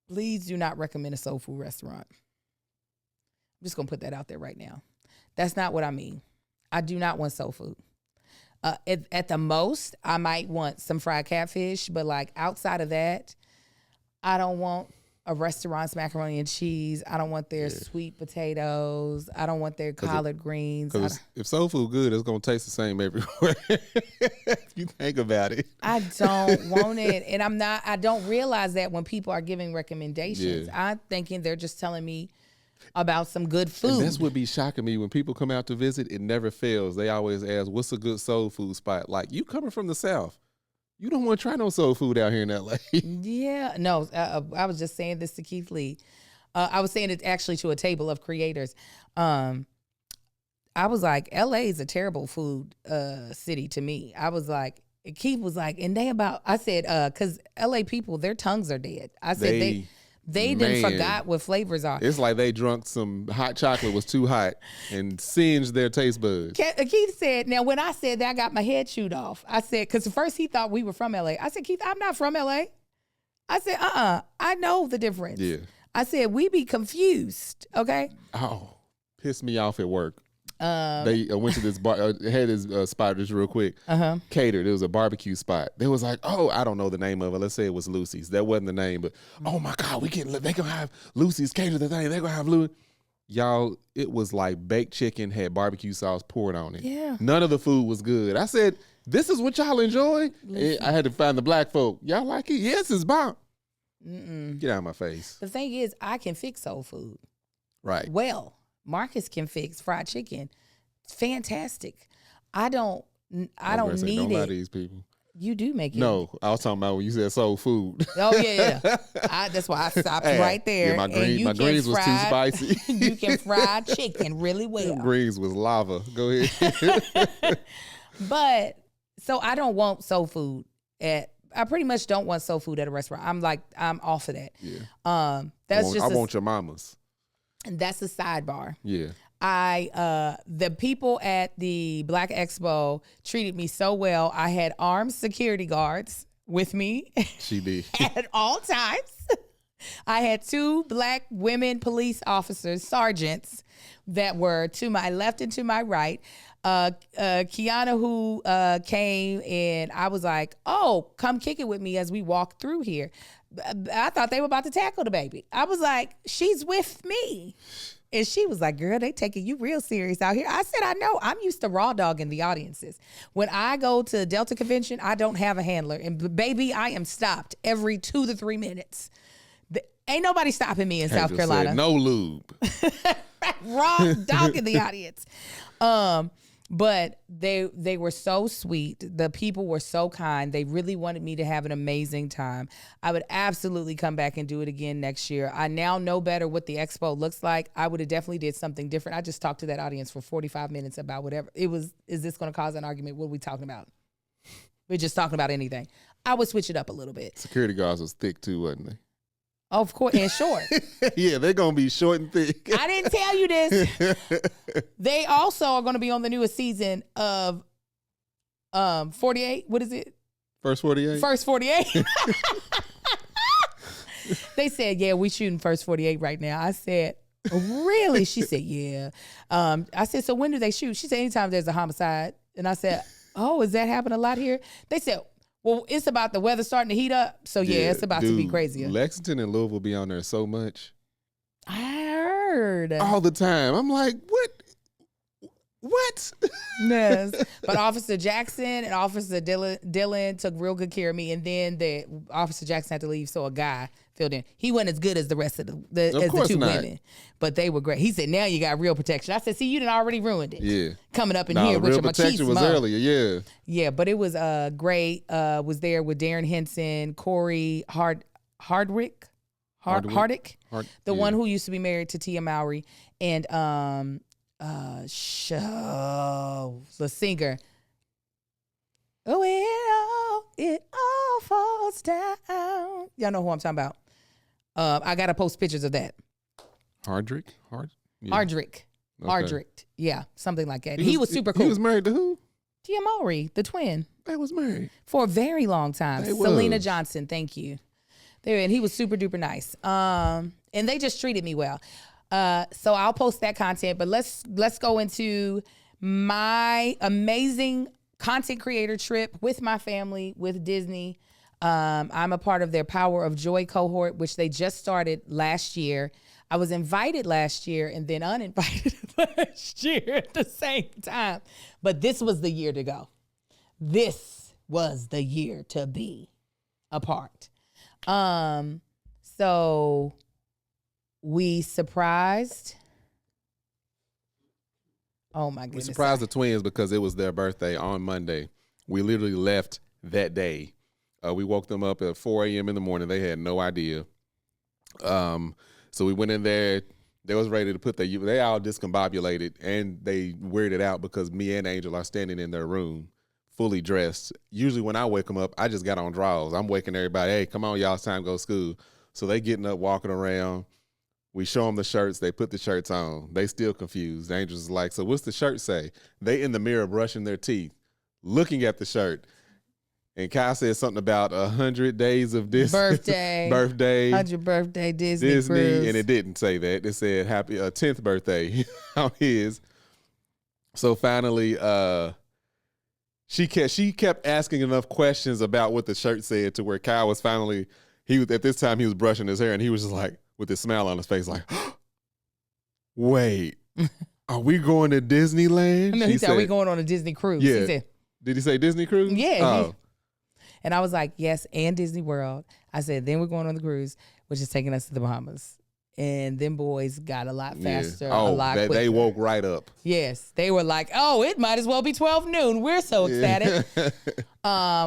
please do not recommend a soul food restaurant. I'm just going to put that out there right now. That's not what I mean. I do not want soul food. At the most, I might want some fried catfish, but like outside of that, I don't want a restaurant's macaroni and cheese. I don't want their sweet potatoes. I don't want their collard greens. Because if soul food good, it's going to taste the same everywhere. If you think about it. I don't want it. And I don't realize that when people are giving recommendations. Yeah. I'm thinking they're just telling me about some good food. And that's what be shocking me. When people come out to visit, it never fails. They always ask, what's a good soul food spot? Like, you coming from the South. You don't want to try no soul food out here in L.A. Yeah. No, I was just saying this to Keith Lee. I was saying it actually to a table of creators. I was like, L.A. is a terrible food city to me. I was like, Keith was like, and I said, because L.A. people, their tongues are dead. I said they done forgot what flavors are. It's like they drunk some hot chocolate was too hot and singed their taste buds. Keith said, now when I said that, I got my head chewed off. I said, because at first he thought we were from L.A. I said, Keith, I'm not from L.A. I said, I know the difference. Yeah. I said, we be confused, okay? Pissed me off at work. They went to this bar, had this spot just real quick, catered. It was a barbecue spot. They was like, I don't know the name of it. Let's say it was Lucy's. That wasn't the name, but oh my God, they gonna have Lucy's cater the thing. They're gonna have Louis. Y'all, it was like baked chicken had barbecue sauce poured on it. Yeah. None of the food was good. I said, this is what y'all enjoy? I had to find the black folk. Y'all like it? Yes, it's bomb. Get out of my face. The thing is, I can fix soul food. Right. Well, Marcus can fix fried chicken. Fantastic. I don't need don't it. lie to these people. You do make it. No, I was talking about when you said soul food. Oh, yeah. That's why I stopped right there. Yeah, my greens was too spicy. You can fry chicken really well. Greens was lava. Go ahead. But, so I don't want soul food at I pretty much don't want soul food at a restaurant. I'm off of that. Yeah. That's I just want your mama's. and that's a sidebar. Yeah. The people at the Black Expo treated me so well. I had armed security guards with me. She did. At all times. I had 2 Black women police officers, sergeants, that were to my left and to my right. Kiana, who came, and I was like, oh, come kick it with me as we walk through here. I thought they were about to tackle the baby. I was like, she's with me. And she was like, girl, they taking you real serious out here. I said, I know. I'm used to raw dogging the audiences. When I go to Delta Convention, I don't have a handler. And baby, I am stopped every 2 to 3 minutes. Ain't nobody stopping me in South Carolina. Said, no lube. Raw dogging the audience. But they were so sweet. The people were so kind. They really wanted me to have an amazing time. I would absolutely come back and do it again next year. I now know better what the expo looks like. I would have definitely did something different. I just talked to that audience for 45 minutes about whatever. It was, is this going to cause an argument? What are we talking about? We're just talking about anything. I would switch it up a little bit. Security guards was thick too, wasn't they? Of course, and short. Yeah, they're going to be short and thick. I didn't tell you this. They also are going to be on the newest season of 48. What is it? First 48? First 48. They said, yeah, we shooting First 48 right now. I said, really? She said, yeah. I said, so when do they shoot? She said, anytime there's a homicide. And I said, oh, is that happening a lot here? They said, well, it's about the weather starting to heat up. So, yeah, it's about to be crazier. Lexington and Louisville be on there so much. I heard. All the time. I'm like, what? Yes. But Officer Jackson and Officer Dylan took real good care of me. And then Officer Jackson had to leave, so a guy filled in. He wasn't as good as the rest of the 2 women. But they were great. He said, now you got real protection. I said, see, you done already ruined it. Yeah. Coming up in here with your protection was earlier, yeah. Yeah, but it was great. Was there with Darren Henson, Corey Hardwick, the one who used to be married to Tia Mowry, and the singer. Oh, it all falls down. Y'all know who I'm talking about. I gotta post pictures of that. Hardrick? Yeah. Hardrick. Okay. Hardrick. Yeah, something like that. He was super cool. He was married to who? Tia Mowry, the twin. They was married. For a very long time. They Selena was. Johnson, thank you. And he was super duper nice. And they just treated me well. So I'll post that content, but let's go into my amazing content creator trip with my family, with Disney. I'm a part of their Power of Joy cohort, which they just started last year. I was invited last year and then uninvited last year at the same time. But this was the year to go. This was the year to be a part. So we surprised. Oh my goodness. We surprised the twins because it was their birthday on Monday. We literally left that day. We woke them up at 4 a.m. in the morning. They had no idea. So we went in there. They was ready to put they all discombobulated and they weirded out because me and Angel are standing in their room fully dressed. Usually when I wake them up, I just got on drawers. I'm waking everybody, hey, come on, y'all, it's time to go to school. So they getting up, walking around. We show them the shirts. They put the shirts on. They still confused. Angel's like, so what's the shirt say? They in the mirror brushing their teeth, looking at the shirt. And Kyle said something about 100 days of this birthday, 100th birthday Disney cruise. And it didn't say that. It said happy 10th birthday on his. So finally, she kept asking enough questions about what the shirt said to where Kyle was finally at this time he was brushing his hair and he was just like with this smile on his face like, wait, are we going to Disneyland? No, he said, are we going on a Disney cruise? Yeah. He said, did he say Disney cruise? Yeah. Oh. And I was like, yes, and Disney World. I said, then we're going on the cruise, which is taking us to the Bahamas. And them boys got a lot faster, a lot quicker. They woke right up. Yes. They were like, oh, it might as well be 12 noon. We're so ecstatic.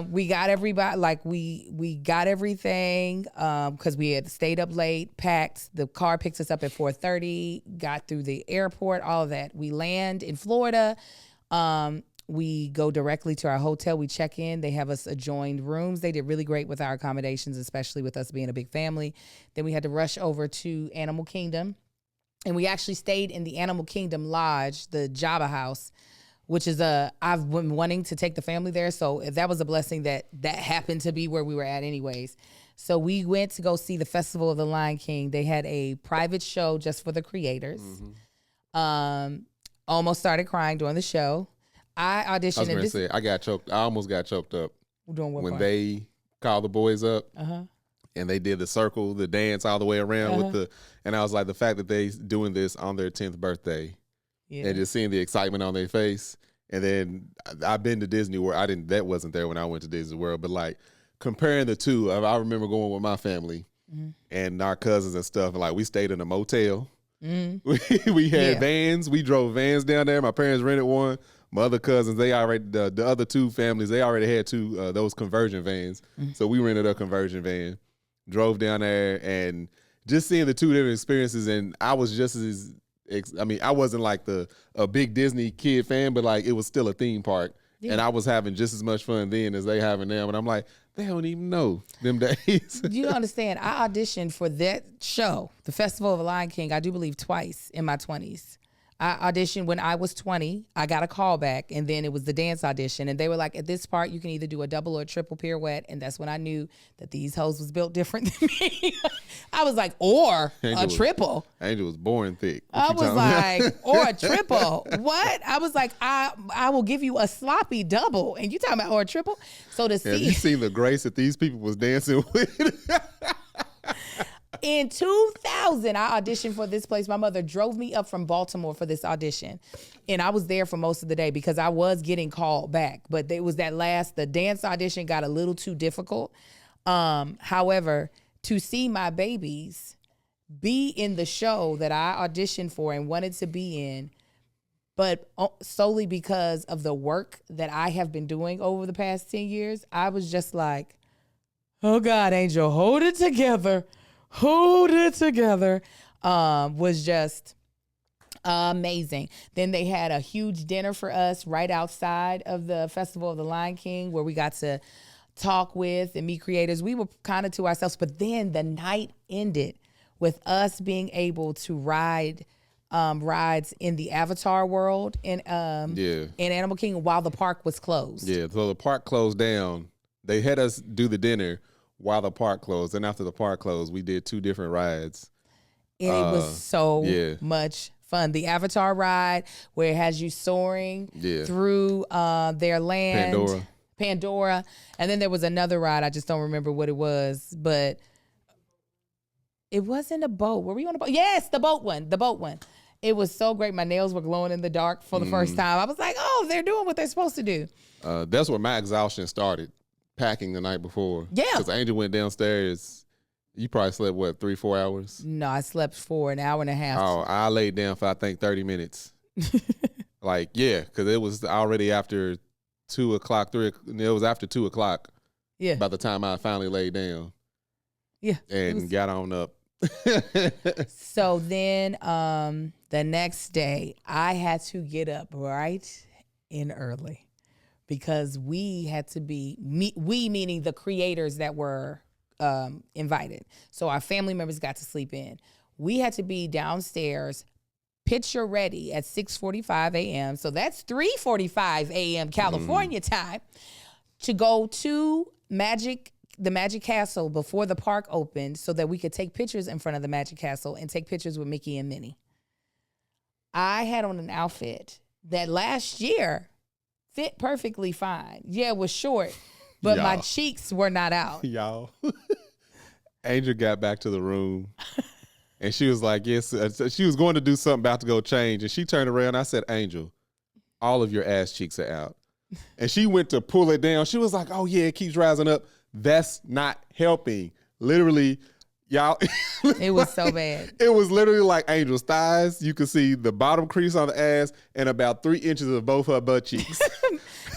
We got everybody, like we got everything because we had stayed up late, packed. The car picked us up at 4:30, got through the airport, all of that. We land in Florida. We go directly to our hotel. We check in. They have us adjoined rooms. They did really great with our accommodations, especially with us being a big family. Then we had to rush over to Animal Kingdom. And we actually stayed in the Animal Kingdom Lodge, the Jabba House, which is I've been wanting to take the family there. So that was a blessing that happened to be where we were at anyways. So we went to go see the Festival of the Lion King. They had a private show just for the creators. Almost started crying during the show. I auditioned. I was going to say, I almost got choked up doing what when part? They called the boys up and they did the circle, the dance all the way around and I was like, the fact that they doing this on their 10th birthday and just seeing the excitement on their face. And then I've been to Disney World. That wasn't there when I went to Disney World, but like comparing the two, I remember going with my family and our cousins and stuff. And like we stayed in a motel. We had vans. We drove vans down there. My parents rented one. My other cousins, they already the other two families, they already had two those conversion vans. So we rented a conversion van, drove down there, and just seeing the two different experiences. And I was just as I wasn't like a big Disney kid fan, but like it was still a theme park, and I was having just as much fun then as they having now. And I'm like, they don't even know them days. You don't understand. I auditioned for that show, the Festival of the Lion King, I do believe twice in my 20s. I auditioned when I was 20. I got a call back, and then it was the dance audition. And they were like, at this part, you can either do a double or a triple pirouette. And that's when I knew that these hoes was built different than me. I was like, or a triple. Angel was born thick. I was like, or a triple. What? I was like, I will give you a sloppy double. And you talking about or a triple? So to see. You seen the grace that these people was dancing with. In 2000, I auditioned for this place. My mother drove me up from Baltimore for this audition. And I was there for most of the day because I was getting called back. But it was the dance audition got a little too difficult. However, to see my babies be in the show that I auditioned for and wanted to be in, but solely because of the work that I have been doing over the past 10 years, I was just like, oh God, Angel, hold it together. Hold it together. Was just amazing. Then they had a huge dinner for us right outside of the Festival of the Lion King where we got to talk with and meet creators. We were kind of to ourselves, but then the night ended with us being able to ride rides in the Avatar world in Animal Kingdom while the park was closed. Yeah, so the park closed down. They had us do the dinner while the park closed. And after the park closed, we did 2 different rides. And it was so much fun. The Avatar ride, where it has you soaring through their land. Pandora. And then there was another ride. I just don't remember what it was. But it wasn't a boat. Were we on a boat? Yes, the boat one. The boat one. It was so great. My nails were glowing in the dark for the first time. I was like, oh, they're doing what they're supposed to do. That's where my exhaustion started. Packing the night before. Yeah. Because Angel went downstairs. You probably slept, 3-4 hours? No, I slept for an hour and a half. Oh, I laid down for, I think, 30 minutes. Because it was already after 2 o'clock, it was after 2 o'clock. Yeah. By the time I finally laid down. Yeah. And got on up. So then the next day, I had to get up right and early. Because we had to be, we meaning the creators that were invited. So our family members got to sleep in. We had to be downstairs, picture ready at 6:45 a.m. So that's 3:45 a.m. California time to go to the Magic Castle before the park opened so that we could take pictures in front of the Magic Castle and take pictures with Mickey and Minnie. I had on an outfit that last year fit perfectly fine. Yeah, it was short, but my cheeks were not out. Y'all. Angel got back to the room, and she was like, yes, she was going to do something, about to go change, and she turned around. I said, Angel, all of your ass cheeks are out. And she went to pull it down. She was like, oh, yeah, it keeps rising up. That's not helping. Literally, y'all. It was so bad. It was literally like Angel's thighs. You could see the bottom crease on the ass and about 3 inches of both her butt cheeks.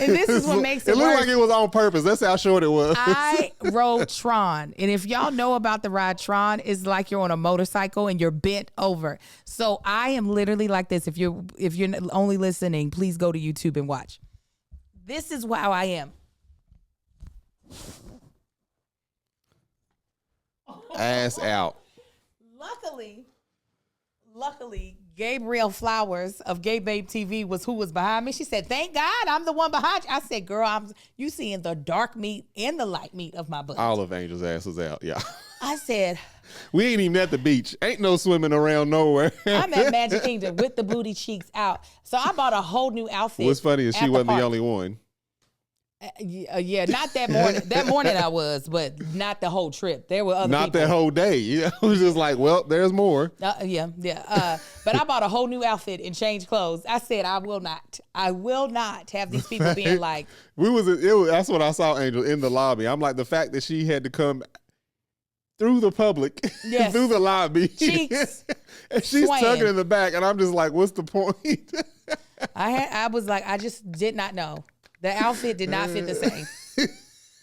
And this is what makes it worse. It looked like it was on purpose. That's how short it was. I rode Tron. And if y'all know about the ride Tron, it's like you're on a motorcycle and you're bent over. So I am literally like this. If you're only listening, please go to YouTube and watch. This is how I am. Ass out. Luckily, Gabrielle Flowers of Gay Babe TV was who was behind me. She said, "Thank God I'm the one behind you." I said, "Girl, you seeing the dark meat and the light meat of my butt." All of Angel's ass was out. Yeah. I said, We ain't even at the beach. Ain't no swimming around nowhere. I'm at Magic Kingdom with the booty cheeks out. So I bought a whole new outfit. What's funny is she wasn't park. the only one. Yeah, not that morning. That morning I was, but not the whole trip. There were other Not people. that whole day. Yeah, it was just like, well, there's more. Yeah. But I bought a whole new outfit and changed clothes. I said, I will not have these people being like. That's what I saw, Angel, in the lobby. I'm like, the fact that she had to come through the public, Yes. through the lobby. Cheeks and she's swaying. tugging in the back, and I'm just like, what's the point? I was like, I just did not know. The outfit did not fit the same.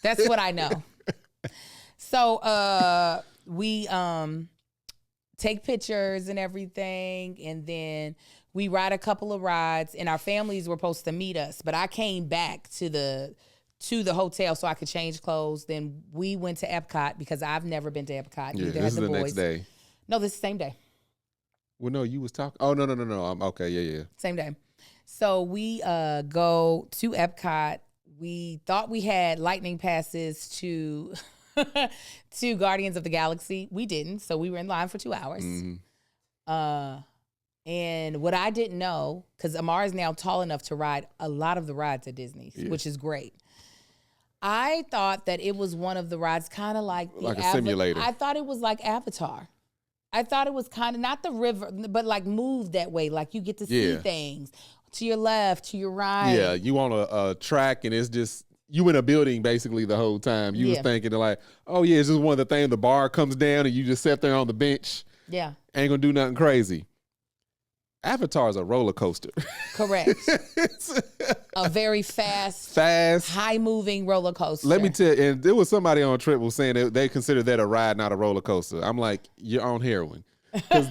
That's what I know. So we take pictures and everything, and then we ride a couple of rides, and our families were supposed to meet us, but I came back to the hotel so I could change clothes. Then we went to Epcot because I've never been to Epcot. Yeah, Neither this had is the next day. No, this is the same day. Well, no, you was talking. Oh, no. Okay, yeah. Same day. So we go to Epcot. We thought we had lightning passes to Guardians of the Galaxy. We didn't, so we were in line for 2 hours. Mm-hmm. And what I didn't know, because Amar is now tall enough to ride a lot of the rides at Disney, which is great. I thought that it was one of the rides kind of like a simulator. I thought it was like Avatar. I thought it was kind of not the river, but like moved that way. Like you get to see things to your left, to your right. Yeah, you on a track, and it's just you in a building basically the whole time. You was thinking like, oh yeah, it's just one of the things. The bar comes down, and you just sit there on the bench. Yeah, ain't gonna do nothing crazy. Avatar is a roller coaster. Correct. A very fast, high-moving roller coaster. Let me tell you, and there was somebody on a trip was saying that they consider that a ride, not a roller coaster. I'm like, you're on heroin. Because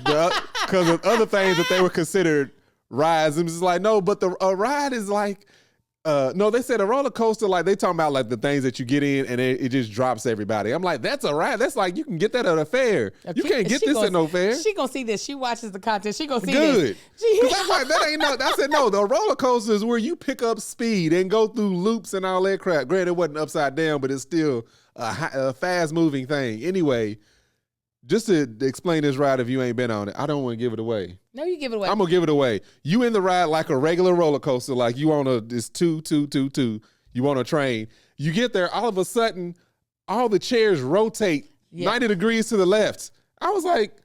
of other things that they were considered rides. And it's like, no, but a ride is like, no, they said a roller coaster, like they talking about like the things that you get in and it just drops everybody. I'm like, that's a ride. That's like, you can get that at a fair. You can't get this at no fair. She gonna see this. She watches the content. She gonna see Good. this. Because I'm like, that ain't no, I said, no, the roller coaster is where you pick up speed and go through loops and all that crap. Granted, it wasn't upside down, but it's still a fast moving thing. Anyway, just to explain this ride, if you ain't been on it, I don't want to give it away. No, you give it away. I'm going to give it away. You in the ride like a regular roller coaster, like you on this 2, 2, 2, 2. You on a train. You get there, all of a sudden, all the chairs rotate 90 degrees to the left. I was like,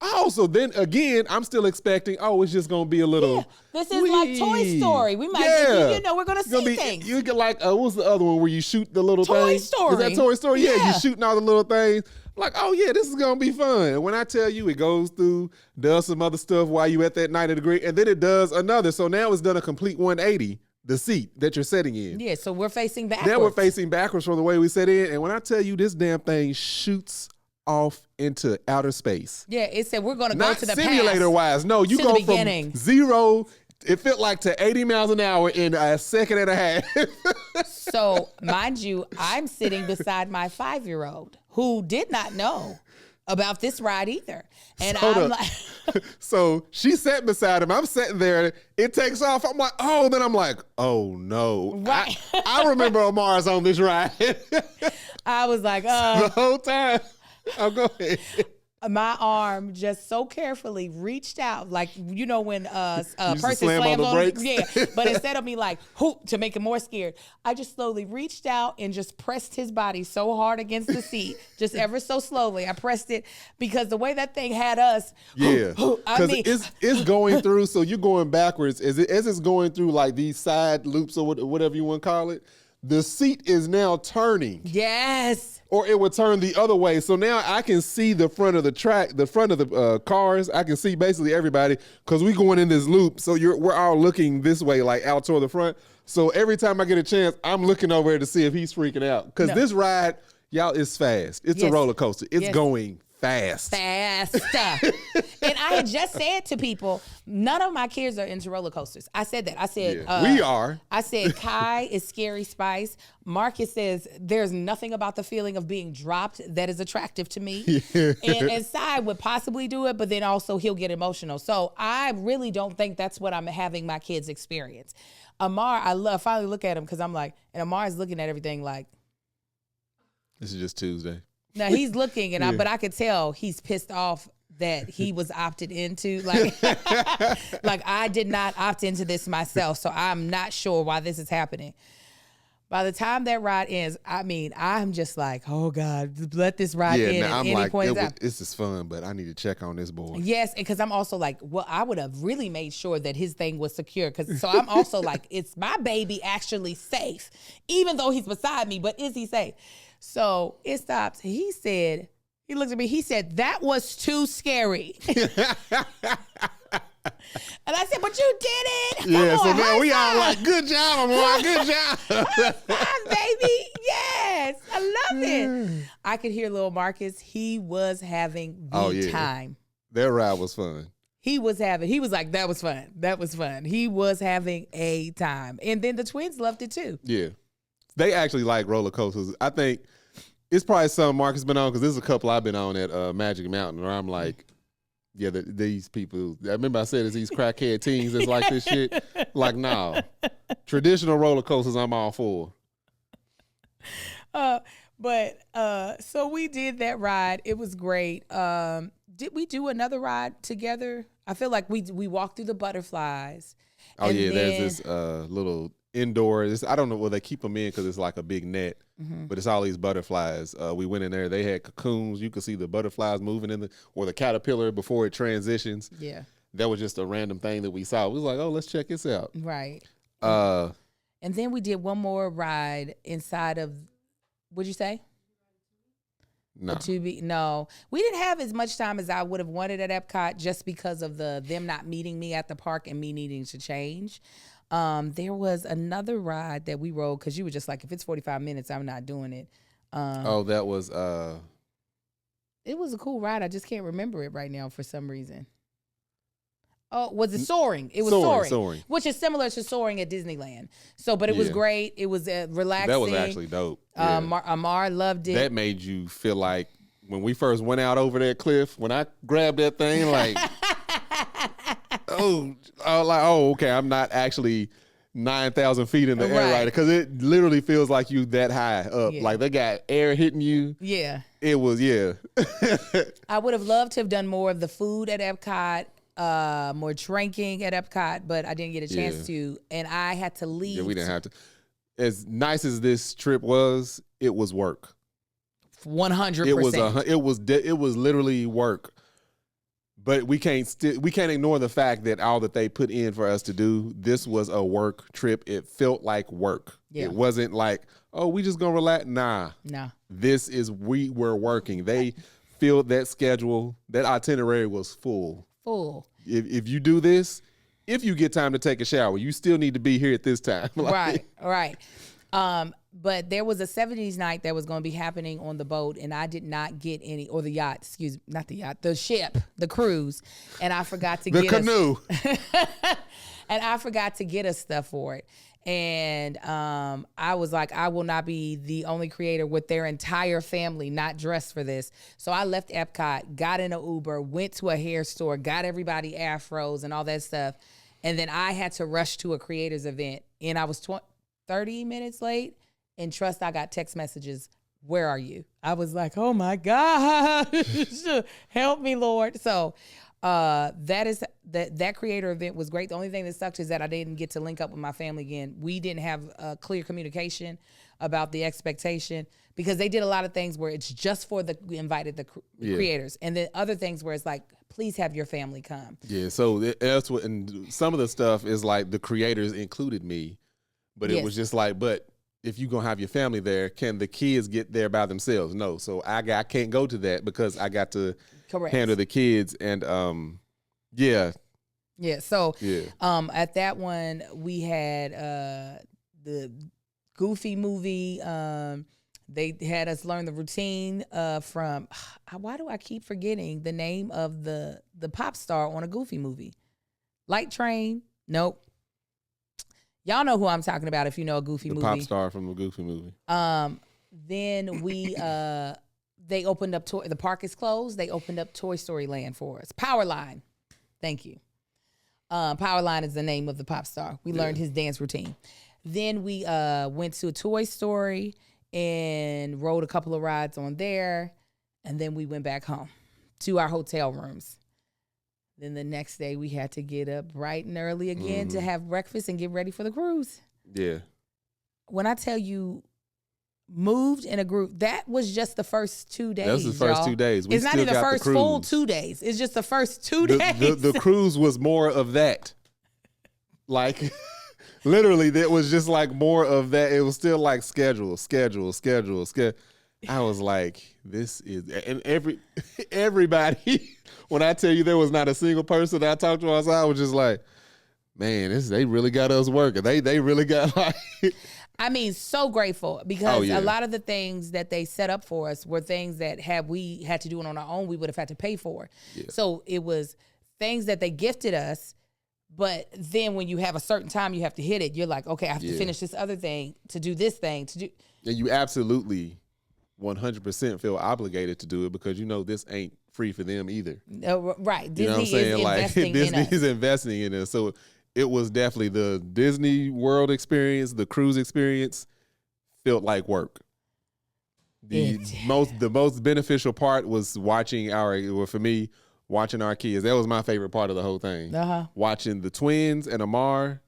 oh, so then again, I'm still expecting, it's just going to be a little. Yeah, this is like Toy Story. We might get, we're going to see things. You get like, what was the other one where you shoot the little Toy thing? Story. Is that Toy Story? Yeah, you shooting all the little things. Like, oh yeah, this is gonna be fun. And when I tell you, it goes through, does some other stuff while you at that 90 degree, and then it does another. So now it's done a complete 180, the seat that you're sitting in. Yeah, so we're facing backwards. Now we're facing backwards from the way we sat in. And when I tell you, this damn thing shoots off into outer space. Yeah, it said we're gonna go to the past. Not simulator wise. No, you go from 0. It felt like to 80 miles an hour in a second and a half. So, mind you, I'm sitting beside my 5-year-old who did not know about this ride either. And I'm like... So she sat beside him. I'm sitting there. It takes off. I'm like, oh. Then I'm like, oh, no. Right. I remember Omar's on this ride. I was like, the whole time. Oh, go ahead. My arm just so carefully reached out, like when a person slams on the brakes. Yeah, but instead of me like hoop to make him more scared, I just slowly reached out and just pressed his body so hard against the seat, just ever so slowly. I pressed it because the way that thing had us. Yeah, because it's going through. So you're going backwards as it's going through like these side loops or whatever you want to call it. The seat is now turning. Yes. Or it would turn the other way. So now I can see the front of the track, the front of the cars. I can see basically everybody because we're going in this loop. So we're all looking this way, like out toward the front. So every time I get a chance, I'm looking over there to see if he's freaking out. Because this ride, y'all, is fast. It's a roller coaster. It's going fast. And I had just said to people, none of my kids are into roller coasters. I said that. I said, we are. I said, Kai is Scary Spice. Marcus says, there's nothing about the feeling of being dropped that is attractive to me. And Sai would possibly do it, but then also he'll get emotional. So I really don't think that's what I'm having my kids experience. Amar, I finally look at him because I'm like, and Amar is looking at everything like, this is just Tuesday. now he's looking, and but I could tell he's pissed off that he was opted into. Like, like I did not opt into this myself, so I'm not sure why this is happening. By the time that ride ends, I mean, I'm just like, oh God, let this ride end at I'm any like, point in time. this is fun, but I need to check on this boy. Yes, because I'm also like, well, I would have really made sure that his thing was secure. So I'm also like, is my baby actually safe? Even though he's beside me, but is he safe? So it stops. He looked at me, he said, that was too scary. And I said, but you did it. Yeah, Come on, so now we high all five. like, good job, Amar, good job. High five, baby. Yes, I love it. I could hear little Marcus. He was having the time. That ride was fun. He was like, that was fun. That was fun. He was having a time. And then the twins loved it too. Yeah. They actually like roller coasters. I think it's probably something Marcus been on, because there's a couple I've been on at Magic Mountain where I'm like, yeah, these people, I remember I said it's these crackhead teens that's like this shit. Like, no. Traditional roller coasters I'm all for. So we did that ride. It was great. Did we do another ride together? I feel like we walked through the butterflies. Oh, yeah, there's this little indoor, I don't know, well, they keep them in because it's like a big net, but it's all these butterflies. We went in there, they had cocoons. You could see the butterflies moving or the caterpillar before it transitions. Yeah. That was just a random thing that we saw. We was like, oh, let's check this out. Right. And then we did one more ride inside of, what'd you say? No. No, we didn't have as much time as I would have wanted at Epcot, just because of them not meeting me at the park and me needing to change. There was another ride that we rode because you were just like, if it's 45 minutes, I'm not doing it. That was it was a cool ride. I just can't remember it right now for some reason. Oh, was it Soaring? It was Soaring, which is similar to Soaring at Disneyland. But it was great. It was relaxing. That was actually dope. Yeah. Amar loved it. That made you feel like when we first went out over that cliff, when I grabbed that thing, like, okay, I'm not actually 9,000 feet in the air right, because it literally feels like you that high up. Yeah. Like they got air hitting you. Yeah. It was, yeah. I would have loved to have done more of the food at Epcot. More drinking at Epcot, but I didn't get a chance to, and I had to leave. Yeah, we didn't have to. As nice as this trip was, it was work. 100%. It was literally work. But we can't ignore the fact that all that they put in for us to do. This was a work trip. It felt like work. Yeah. It wasn't like, oh, we just gonna relax. Nah. This is, we were working. They filled that schedule. That itinerary was full. If you do this, if you get time to take a shower, you still need to be here at this time. Right. But there was a 70s night that was going to be happening on the boat, and I did not get any, or the yacht, not the yacht, the ship, the cruise, and I forgot to get the canoe. And I forgot to get us stuff for it. And I was like, I will not be the only creator with their entire family not dressed for this. So I left Epcot, got in an Uber, went to a hair store, got everybody afros and all that stuff. And then I had to rush to a creators event. And I was 30 minutes late. And trust, I got text messages, where are you? I was like, oh my God, help me, Lord. So that creator event was great. The only thing that sucked is that I didn't get to link up with my family again. We didn't have clear communication about the expectation, because they did a lot of things where it's just for the creators, and then other things where it's like, please have your family come. Yeah, so that's what, and some of the stuff is like the creators included me, but it was just like, but if you're gonna have your family there, can the kids get there by themselves? No, so I can't go to that because I got to handle the kids. And so at that one we had the Goofy movie, They had us learn the routine from, why do I keep forgetting the name of the pop star on a Goofy movie? Light Train? Nope. Y'all know who I'm talking about if you know a Goofy movie. The pop star from the Goofy movie. Then we, they opened up, the park is closed. They opened up Toy Story Land for us. Powerline. Thank you. Powerline is the name of the pop star. We learned his dance routine. Then we went to a Toy Story and rode a couple of rides on there. And then we went back home to our hotel rooms. Then the next day we had to get up bright and early again to have breakfast and get ready for the cruise. Yeah. When I tell you moved in a group, that was just the first 2 days. That was the first 2 days. It's not even the first full 2 days. It's just the first 2 days. The cruise was more of that. Like, literally, that was just like more of that. It was still like schedule. I was like, this is, and everybody, when I tell you there was not a single person that I talked to outside, I was just like, man, they really got us working. They really got like. I mean, so grateful because a lot of the things that they set up for us were things that had we had to do it on our own, we would have had to pay for. Yeah. So it was things that they gifted us. But then when you have a certain time you have to hit it, you're like, okay, I have to finish this other thing to do this thing to do. And you absolutely 100% feel obligated to do it because you know this ain't free for them either. Right. Disney you know what I'm saying? Like Disney is investing in us. So it was definitely the Disney World experience, the cruise experience felt like work. The most beneficial part was watching for me, watching our kids. That was my favorite part of the whole thing. Watching the twins and Amar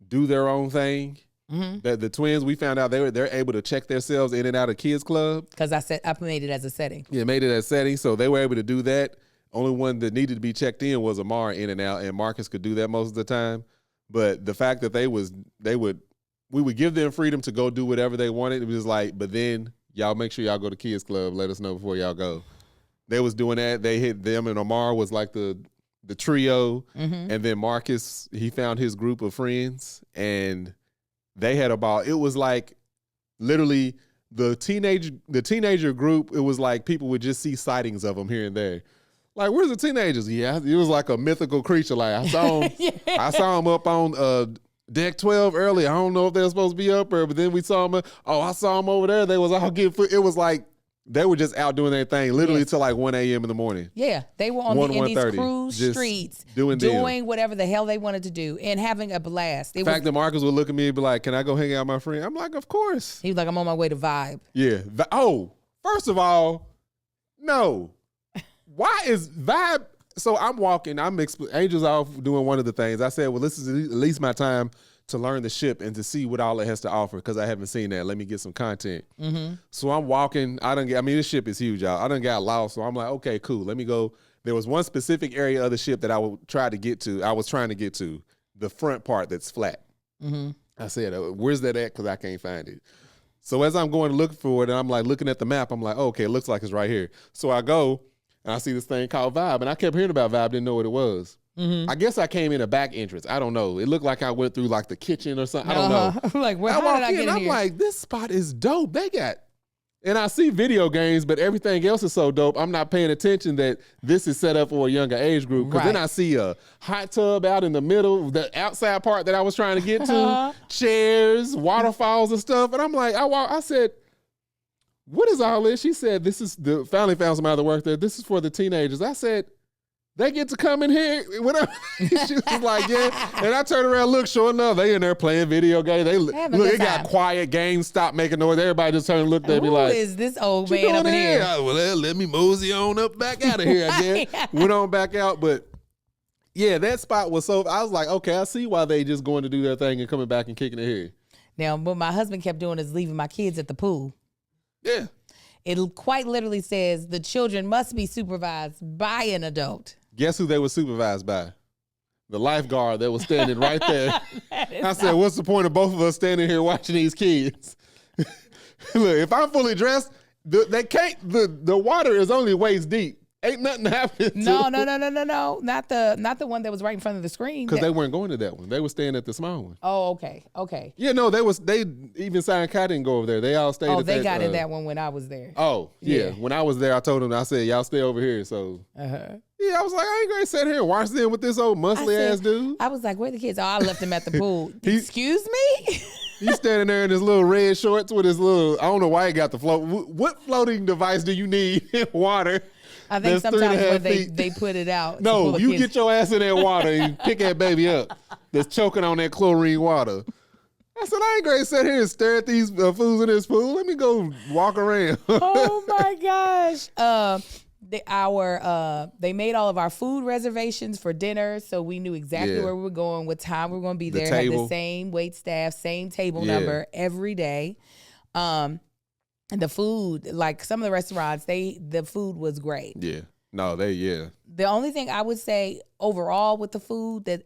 do their own thing. That the twins, we found out they're able to check themselves in and out of kids club. Because I made it as a setting. Yeah, made it as a setting. So they were able to do that. Only one that needed to be checked in was Amar in and out, and Marcus could do that most of the time. But the fact that we would give them freedom to go do whatever they wanted. It was like, but then y'all make sure y'all go to kids club. Let us know before y'all go. They was doing that. They hit them, and Amar was like the trio, and then Marcus, he found his group of friends, and they had it was like literally the teenager group. It was like people would just see sightings of them here and there. Like, where's the teenagers? Yeah, it was like a mythical creature. Like I saw him, I saw him up on deck 12 early. I don't know if they were supposed to be up there, but then we saw them. I saw them over there. They was out getting food. It was like they were just out doing their thing, literally till like 1 a.m. in the morning. Yeah, they were on the Indies cruise streets, doing whatever the hell they wanted to do and having a blast. The fact that Marcus would look at me and be like, "Can I go hang out with my friend?" I'm like, "Of course." He was like, "I'm on my way to Vibe." Yeah. First of all, no. Why is Vibe? So I'm walking. Angel's off doing one of the things. I said, well, this is at least my time to learn the ship and to see what all it has to offer because I haven't seen that. Let me get some content. So I'm walking. This ship is huge, y'all. I done got lost. So I'm like, okay, cool. Let me go. There was one specific area of the ship that I was trying to get to, the front part that's flat. I said, where's that at? Because I can't find it. So as I'm going to look for it, and I'm like looking at the map, I'm like, okay, it looks like it's right here. So I go. And I see this thing called Vibe, and I kept hearing about Vibe, didn't know what it was. I guess I came in a back entrance. I don't know. It looked like I went through like the kitchen or something. I don't know. I'm like, how did I get in here? I'm like, this spot is dope. They got, and I see video games, but everything else is so dope. I'm not paying attention that this is set up for a younger age group. Because then I see a hot tub out in the middle, the outside part that I was trying to get to, chairs, waterfalls and stuff. And I'm like, I said, what is all this? She said, finally found somebody that worked there. This is for the teenagers. I said, they get to come in here. She was like, yeah. And I turned around, look, sure enough, they in there playing video games. It got quiet, games stopped making noise. Everybody just turned and looked at me like, who is this old man up in here? Well, let me mosey on up back out of here, I guess. Went on back out. But yeah, that spot was I was like, okay, I see why they just going to do their thing and coming back and kicking it here. Now, what my husband kept doing is leaving my kids at the pool. Yeah. It quite literally says the children must be supervised by an adult. Guess who they were supervised by? The lifeguard that was standing right there. I said, what's the point of both of us standing here watching these kids? Look, if I'm fully dressed, the water is only waist deep. Ain't nothing happening. No. Not the one that was right in front of the screen. Because they weren't going to that one. They were staying at the small one. Oh, okay. Yeah, no, they even Sign Kai didn't go over there. They all stayed at that. They got in that one when I was there. Oh, yeah. When I was there, I told them, I said, y'all stay over here. So, yeah, I was like, I ain't going to sit here and watch them with this old muscly ass dude. I was like, where the kids? Oh, I left them at the pool. Excuse me? He's standing there in his little red shorts with his little, I don't know why he got the float. What floating device do you need in water? I think sometimes when they put it out. No, you get your ass in that water and pick that baby up that's choking on that chlorine water. I said, I ain't going to sit here and stare at these fools in this pool. Let me go walk around. Oh, my gosh. They made all of our food reservations for dinner, so we knew exactly where we were going, what time we were going to be there. Had the same wait staff, same table number every day. And the food, like some of the restaurants, the food was great. Yeah. No, The only thing I would say overall with the food that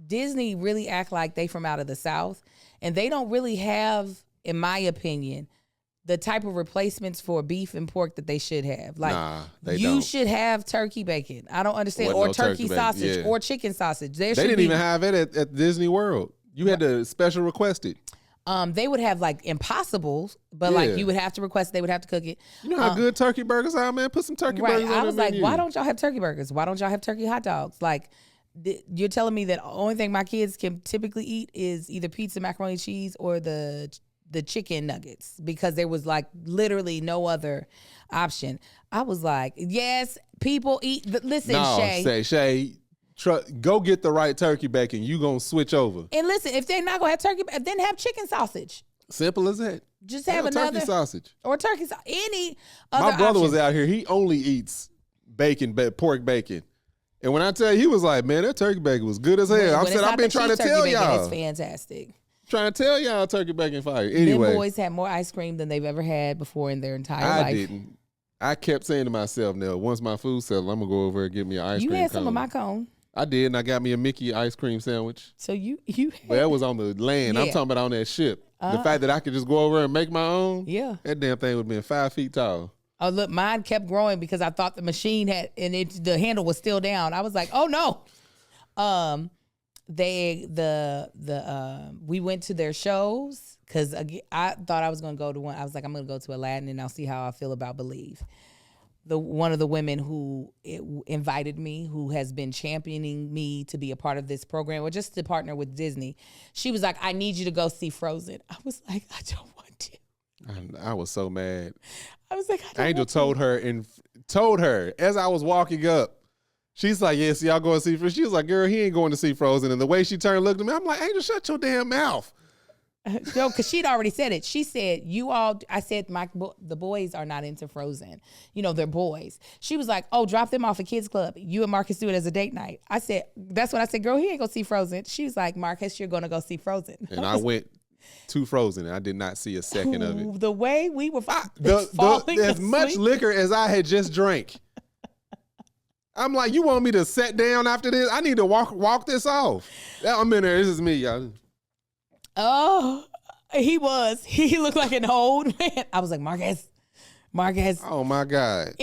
Disney really act like they from out of the South, and they don't really have, in my opinion, the type of replacements for beef and pork that they should have. Like, you should have turkey bacon. I don't understand. Or turkey sausage or chicken sausage. They didn't even have it at Disney World. You had to special request it. They would have like Impossibles, but like you would have to request, they would have to cook it. You know how good turkey burgers are, man? Put some turkey burgers on I was like, menu. why don't y'all have turkey burgers? Why don't y'all have turkey hot dogs? Like, you're telling me that the only thing my kids can typically eat is either pizza, macaroni and cheese, or the chicken nuggets, because there was like literally no other option. I was like, yes, people eat. Listen, Shay, go get the right turkey bacon. You gonna switch over. And listen, if they're not gonna have turkey, then have chicken sausage. Simple as that. Just have another turkey sausage or turkey sausage. Any other My brother option. was out here. He only eats pork bacon. And when I tell you, he was like, man, that turkey bacon was good as hell. I said, I've been trying to tell y'all. It's fantastic. Trying to tell y'all turkey bacon fire. Anyway. Them boys had more ice cream than they've ever had before in their entire life. I didn't. I kept saying to myself, now, once my food settled, I'm going to go over and get me an ice cream cone. You had some of my cone. I did, and I got me a Mickey ice cream sandwich. So you But that was on the land. I'm talking about on that ship. The fact that I could just go over and make my own, that damn thing would have been 5 feet tall. Oh, look, mine kept growing because I thought the machine had, and the handle was still down. I was like, oh no. We went to their shows because I thought I was going to go to one. I was like, I'm going to go to Aladdin and I'll see how I feel about Believe. One of the women who invited me, who has been championing me to be a part of this program or just to partner with Disney, she was like, I need you to go see Frozen. I was like, I don't want to. I was so mad. I was like, Angel told her as I was walking up. She's like, yeah, see, y'all going to see Frozen. She was like, girl, he ain't going to see Frozen. And the way she turned and looked at me, I'm like, Angel, shut your damn mouth. No, because she'd already said it. She said, I said, the boys are not into Frozen. You know, they're boys. She was like, oh, drop them off at Kids Club. You and Marcus do it as a date night. I said, that's when I said, girl, he ain't going to see Frozen. She was like, Marcus, you're going to go see Frozen. And I went to Frozen and I did not see a second of it. The way we were falling as much liquor as I had just drank. I'm like, you want me to sit down after this? I need to walk this off. I'm in there. This is me, y'all. Oh, he was. He looked like an old man. I was like, Marcus. Oh my God.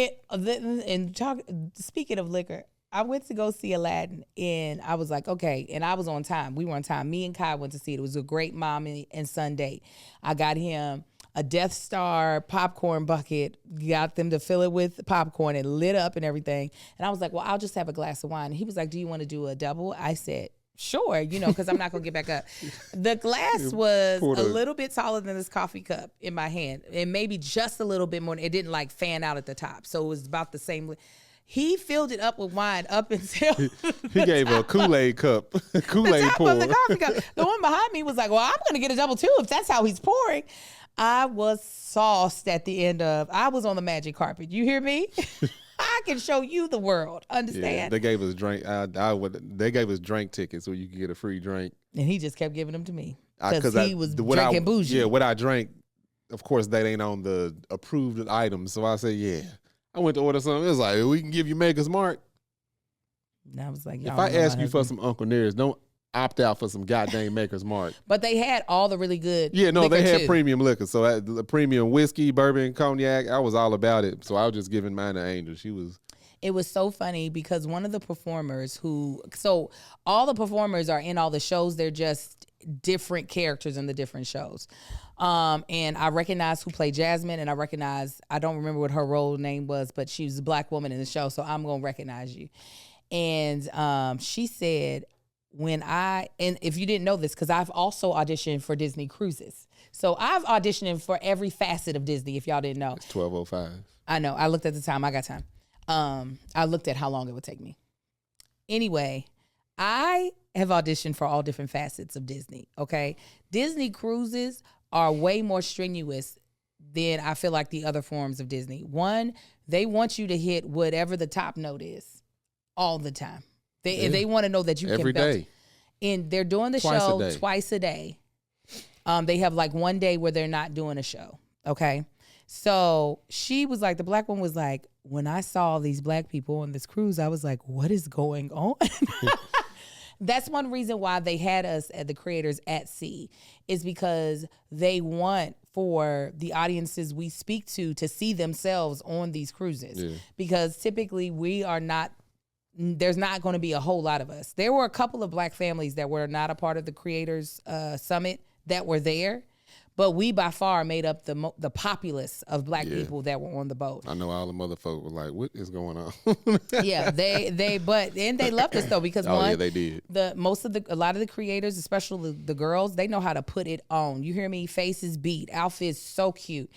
Speaking of liquor, I went to go see Aladdin and I was like, okay. And I was on time. We were on time. Me and Kai went to see it. It was a great mom and son date. I got him a Death Star popcorn bucket, got them to fill it with popcorn and lit up and everything. And I was like, well, I'll just have a glass of wine. He was like, do you want to do a double? I said, sure, because I'm not going to get back up. The glass was a little bit taller than this coffee cup in my hand, and maybe just a little bit more. It didn't like fan out at the top, so it was about the same. He filled it up with wine up until he gave a Kool-Aid cup, Kool-Aid pour. Of the coffee cup. The one behind me was like, well, I'm going to get a double too if that's how he's pouring. I was sauced at the end of. I was on the magic carpet. You hear me? I can show you the world. Understand? Yeah, they gave us drink. They gave us drink tickets so you could get a free drink. And he just kept giving them to me because he was drinking bougie. Yeah, what I drank, of course, that ain't on the approved items. So I said, yeah. I went to order something. It was like, we can give you Maker's Mark. And I was like, if I ask you for some Uncle Nearest, don't opt out for some goddamn Maker's Mark. But they had all the really good. Yeah, no, they had too. premium liquor. So the premium whiskey, bourbon, cognac. I was all about it. So I was just giving mine to Angel. She was. It was so funny because one of the performers so all the performers are in all the shows. They're just different characters in the different shows. And I recognized who played Jasmine, and I don't remember what her role name was, but she was a black woman in the show, so I'm going to recognize you. And she said, and if you didn't know this, because I've also auditioned for Disney Cruises. So I've auditioned for every facet of Disney, if y'all didn't know. It's 12:05. I know. I looked at the time. I got time. I looked at how long it would take me. Anyway, I have auditioned for all different facets of Disney, okay? Disney Cruises are way more strenuous than I feel like the other forms of Disney. One, they want you to hit whatever the top note is all the time. They want to know that you every can belt. day. And they're doing the show twice a day. They have like one day where they're not doing a show, okay? So she was like, the black one was like, when I saw these black people on this cruise, I was like, what is going on? That's one reason why they had us at the creators at sea, is because they want for the audiences we speak to see themselves on these cruises. Yeah. Because typically there's not going to be a whole lot of us. There were a couple of black families that were not a part of the creators summit that were there. But we by far made up the populace of black people that were on the boat. I know all the mother folk were like, "What is going on?" Yeah, they loved us though, because they did. A lot of the creators, especially the girls, they know how to put it on. You hear me? Faces beat, outfits so cute.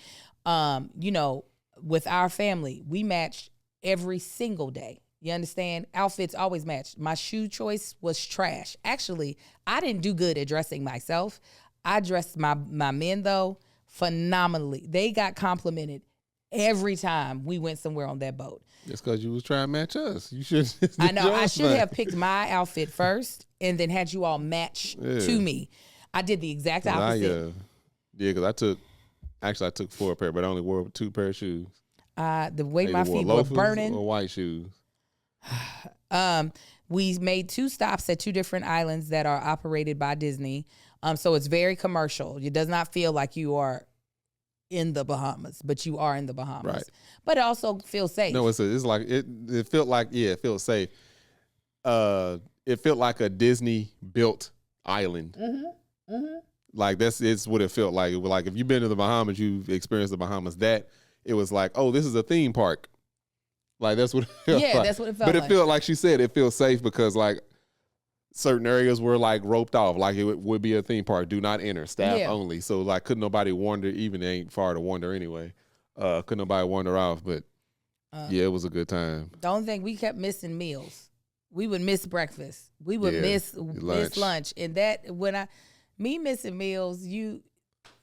With our family, we matched every single day. You understand? Outfits always matched. My shoe choice was trash. Actually, I didn't do good at dressing myself. I dressed my men, though, phenomenally. They got complimented every time we went somewhere on that boat. That's because you was trying to match us. You should. I know. I should have picked my outfit first and then had you all match to me. I did the exact opposite. Because I took 4 pair, but I only wore 2 pair of shoes. The way my feet were burning. Or white shoes. We made 2 stops at 2 different islands that are operated by Disney. So it's very commercial. It does not feel like you are in the Bahamas, but you are in the Bahamas. Right. But it also feels safe. No, it's like it felt like it feels safe. It felt like a Disney built island. Mm-hmm. Mm-hmm. Like it's what it felt like. It was like if you've been to the Bahamas, you've experienced the Bahamas. That it was like, oh, this is a theme park. Like that's what it felt like. That's what it felt like. But it felt like she said, it feels safe because like certain areas were like roped off, like it would be a theme park. Do not enter, staff only. So like, couldn't nobody wander? Even it ain't far to wander anyway. Couldn't nobody wander off? But it was a good time. The only thing, we kept missing meals. We would miss breakfast. We would miss lunch, and that me missing meals. You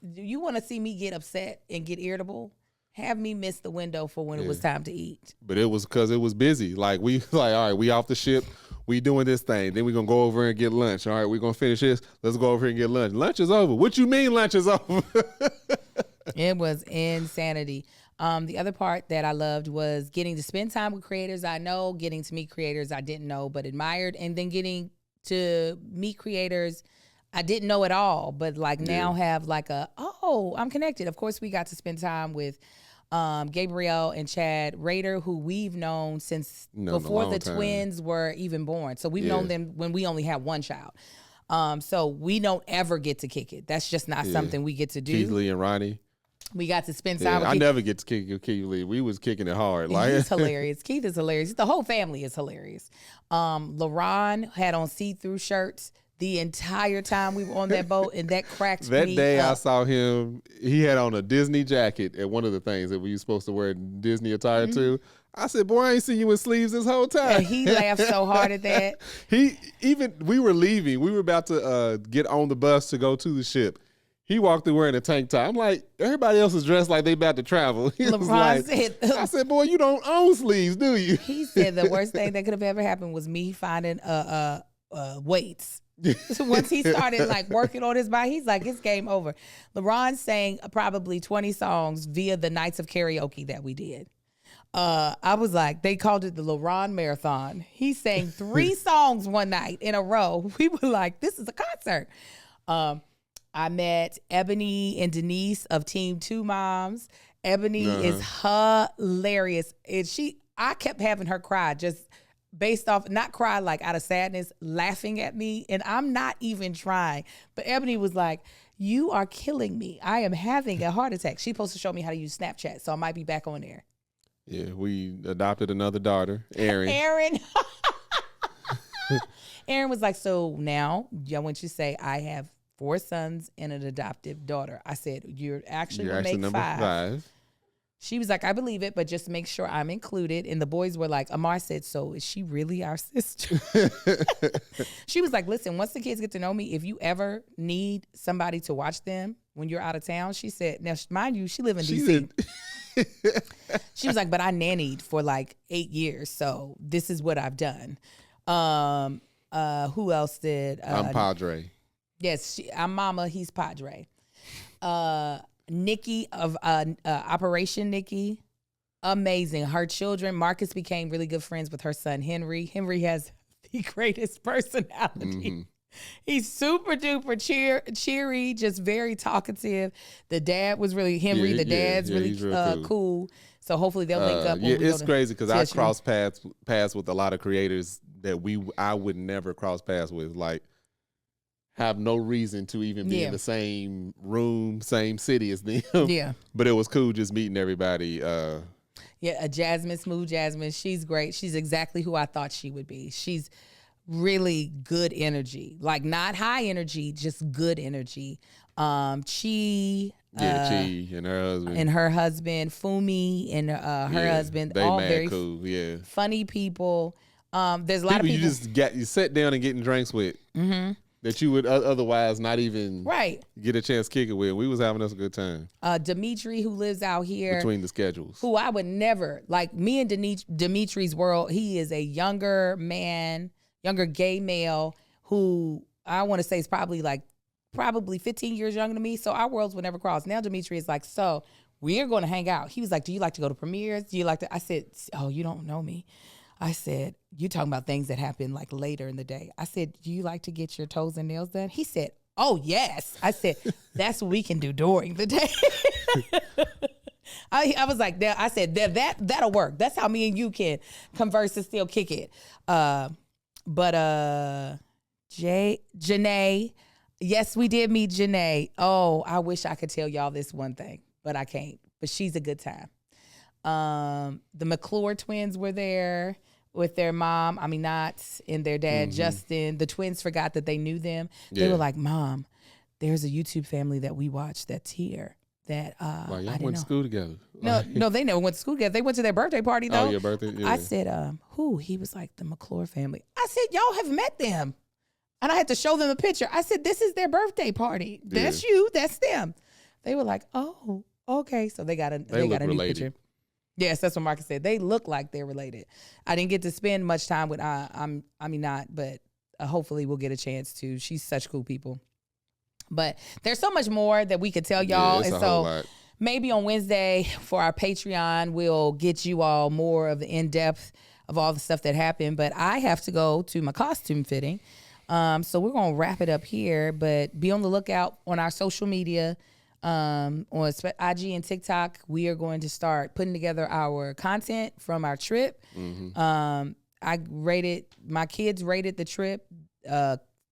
want to see me get upset and get irritable? Have me miss the window for when it was time to eat. But it was because it was busy. Like all right, we off the ship. We doing this thing. Then we're going to go over and get lunch. All right, we're going to finish this. Let's go over and get lunch. Lunch is over. What you mean lunch is over? It was insanity. The other part that I loved was getting to spend time with creators I know, getting to meet creators I didn't know but admired, and then getting to meet creators I didn't know at all, but like now have like I'm connected. Of course, we got to spend time with Gabrielle and Chad Rader, who we've known since before the twins were even born. So we've known them when we only had one child. So we don't ever get to kick it. That's just not something we get to do. Keith Lee and Ronnie. We got to spend time with I never get to kick Keith Lee. We was kicking it hard. Like he's hilarious. Keith is hilarious. The whole family is hilarious. LaRon had on see-through shirts the entire time we were on that boat, and that cracked me That day up. I saw him, he had on a Disney jacket at one of the things that we were supposed to wear Disney attire to. I said, boy, I ain't seen you in sleeves this whole time. And he laughed so hard at that. We were leaving. We were about to get on the bus to go to the ship. He walked through wearing a tank top. I'm like, everybody else is dressed like they about to travel. He was like, I said, boy, you don't own sleeves, do you? He said the worst thing that could have ever happened was me finding weights. So once he started like working on his body, he's like, it's game over. LaRon sang probably 20 songs via the nights of karaoke that we did. I was like, they called it the LaRon Marathon. He sang 3 songs one night in a row. We were like, this is a concert. I met Ebony and Denise of Team Two Moms. Ebony is hilarious. I kept having her cry just based off, not cry like out of sadness, laughing at me. And I'm not even trying. But Ebony was like, you are killing me. I am having a heart attack. She's supposed to show me how to use Snapchat. So I might be back on there. Yeah, we adopted another daughter, Erin. Erin was like, so now I want you to say I have 4 sons and an adoptive daughter. I said, you're actually number 5. She was like, I believe it, but just make sure I'm included. And the boys were like, Amar said, so is she really our sister? She was like, listen, once the kids get to know me, if you ever need somebody to watch them when you're out of town, she said, now mind you, she live in D.C. She was like, but I nannied for like 8 years. So this is what I've done. Who else did? I'm Padre. Yes, I'm Mama. He's Padre. Nikki of Operation Nikki, amazing. Her children, Marcus became really good friends with her son Henry. Henry has the greatest personality. Mm-hmm. He's super duper cheery, just very talkative. The dad was really Henry. The dad's really cool. So hopefully they'll link up. Yeah, it's crazy because I cross paths with a lot of creators that I would never cross paths with. Like, have no reason to even be in the same room, same city as them. Yeah. But it was cool just meeting everybody. Jasmine, Smooth Jasmine. She's great. She's exactly who I thought she would be. She's really good energy. Like, not high energy, just good energy. Chi. Chi and her husband. Fumi and her husband. They all mad very cool, funny people. There's a lot of people you sit down and getting drinks with. Mm-hmm. That you would otherwise not even get a chance to kick it with. We was having us a good time. Dimitri, who lives out here. Between the schedules. Who I would never, like me and Dimitri's world, he is a younger man, younger gay male who I want to say is probably 15 years younger than me. So our worlds would never cross. Now Dimitri is like, so we're going to hang out. He was like, do you like to go to premieres? Do you like to? I said, oh, you don't know me. I said, you talking about things that happen like later in the day. I said, do you like to get your toes and nails done? He said, oh, yes. I said, that's what we can do during the day. I was like, I said, that'll work. That's how me and you can converse and still kick it. But Janae, yes, we did meet Janae. Oh, I wish I could tell y'all this one thing, but I can't. But she's a good time. The McClure twins were there with their mom, Aminat, and their dad, Justin. The twins forgot that they knew them. Yeah. They were like, Mom, there's a YouTube family that we watch that's here. That y'all went to school together. No, they never went to school together. They went to their birthday party, though. Oh, your birthday? Yeah. I said, who? He was like, the McClure family. I said, y'all have met them. And I had to show them a picture. I said, this is their birthday party. That's you. That's them. They were like, oh, okay. So they got a new picture. Yes, that's what Marcus said. They look like they're related. I didn't get to spend much time with not, but hopefully we'll get a chance to. She's such cool people. But there's so much more that we could tell y'all. And so maybe on Wednesday for our Patreon, we'll get you all more of the in-depth of all the stuff that happened. But I have to go to my costume fitting. So we're going to wrap it up here. But be on the lookout on our social media. On IG and TikTok, we are going to start putting together our content from our trip. My kids rated the trip.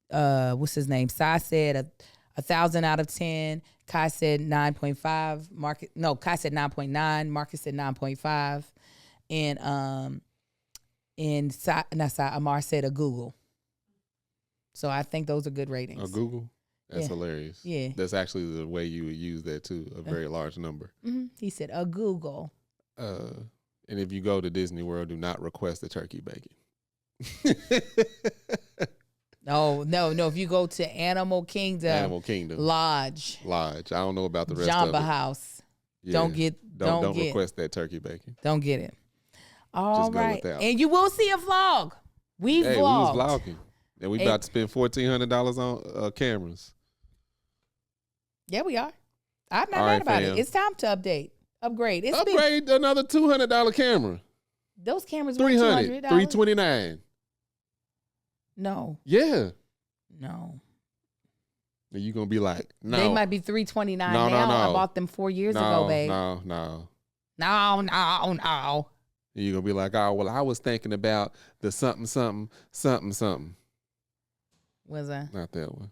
What's his name? Sai said 1,000 out of 10. Kai said 9.5. Kai said 9.9. Marcus said 9.5. And Amar said a Google. So I think those are good ratings. A Google? That's hilarious. Yeah. That's actually the way you would use that too, a very large number. Mm-hmm. He said, a Google. And if you go to Disney World, do not request the turkey bacon. No. If you go to Animal Kingdom. Lodge. I don't know about the rest of it. Jamba House. Yeah. Don't request that turkey bacon. Don't get it. All right. And you will see a vlog. We was vlogging. And we about to spend $1,400 on cameras. Yeah, we are. I'm not mad about it. It's time to update. Upgrade. It's been, Upgrade another $200 camera. those cameras were $300, $200. $329. No. Yeah. No. And you gonna be like, no. They might be $329 No, now. no, no. I bought them 4 years ago, babe. No. No. And you're gonna be like, oh, well, I was thinking about the something. Was I? Not that one.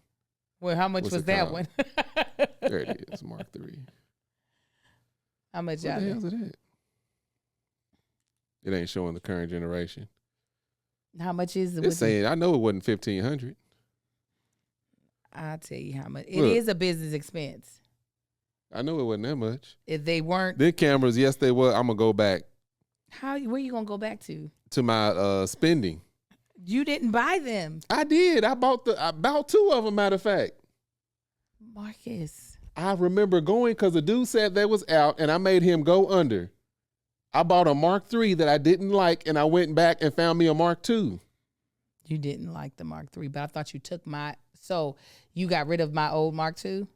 Well, how much What's was it that called? one? There it is, Mark III. How much What y'all the got? hell's it at? It ain't showing the current generation. How much is it? It's saying, I know it wasn't $1,500. I'll tell you how much. It Look. is a business expense. I know it wasn't that much. If they weren't, Then cameras, yes, they were. I'm gonna go back where you gonna go back to? to my spending. You didn't buy them, I did. I bought two of them. Matter of fact, Marcus. I remember going because the dude said they was out, and I made him go under. I bought a Mark III that I didn't like, and I went back and found me a Mark II. You didn't like the Mark III, but I thought you took so you got rid of my old Mark II?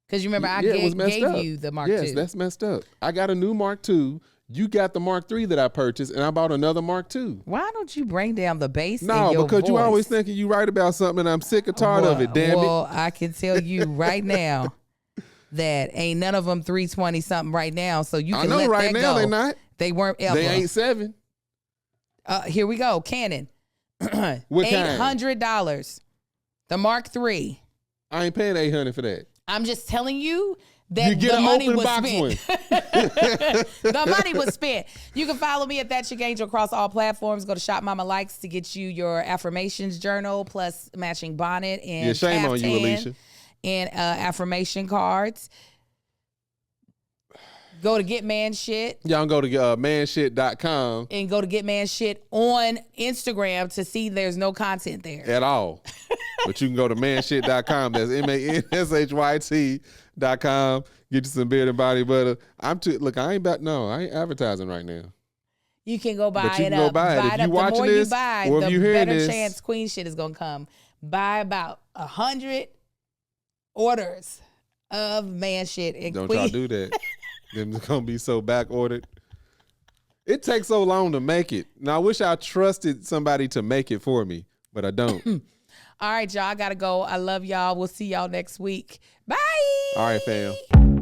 Because you remember I Yeah, it was messed gave up. you the Mark II. Yes, that's messed up. I got a new Mark II. You got the Mark III that I purchased, and I bought another Mark II. Why don't you bring down the bass in No, your because you voice? always thinking you right about something, and I'm sick and tired of it, damn it. Well, I can tell you right now that ain't none of them 320 something right now, so you can I know let right that now go. they not. They weren't ever. They ain't 7. Here we go. Canon. What kind? $800. The Mark III. I ain't paying $800 for that. I'm just telling you that You get the an money open was box spent. The money was spent. You can follow me at That's Your Angel across all platforms. Go to Shop Mama Likes to get you your affirmations journal plus matching bonnet and Yeah, shame on you, caftan Alicia. and affirmation cards. Go to Get Man Shit Y'all go to manshit.com and go to Get Man Shit on Instagram to see there's no content there. at all. But you can go to manshit.com. That's manshit.com. Get you some beard and body butter. I ain't advertising right now. You can go buy But you it can go up. buy it. If it you up. The watching more this, you buy, or if the you hearing better this- chance Queen Shit is gonna come. Buy about 100 orders of Man Shit and Don't Queen. y'all do that. Them's gonna be so back ordered. It takes so long to make it. Now I wish I trusted somebody to make it for me, but I don't. All right, y'all. I gotta go. I love y'all. We'll see y'all next week. Bye. All right, fam.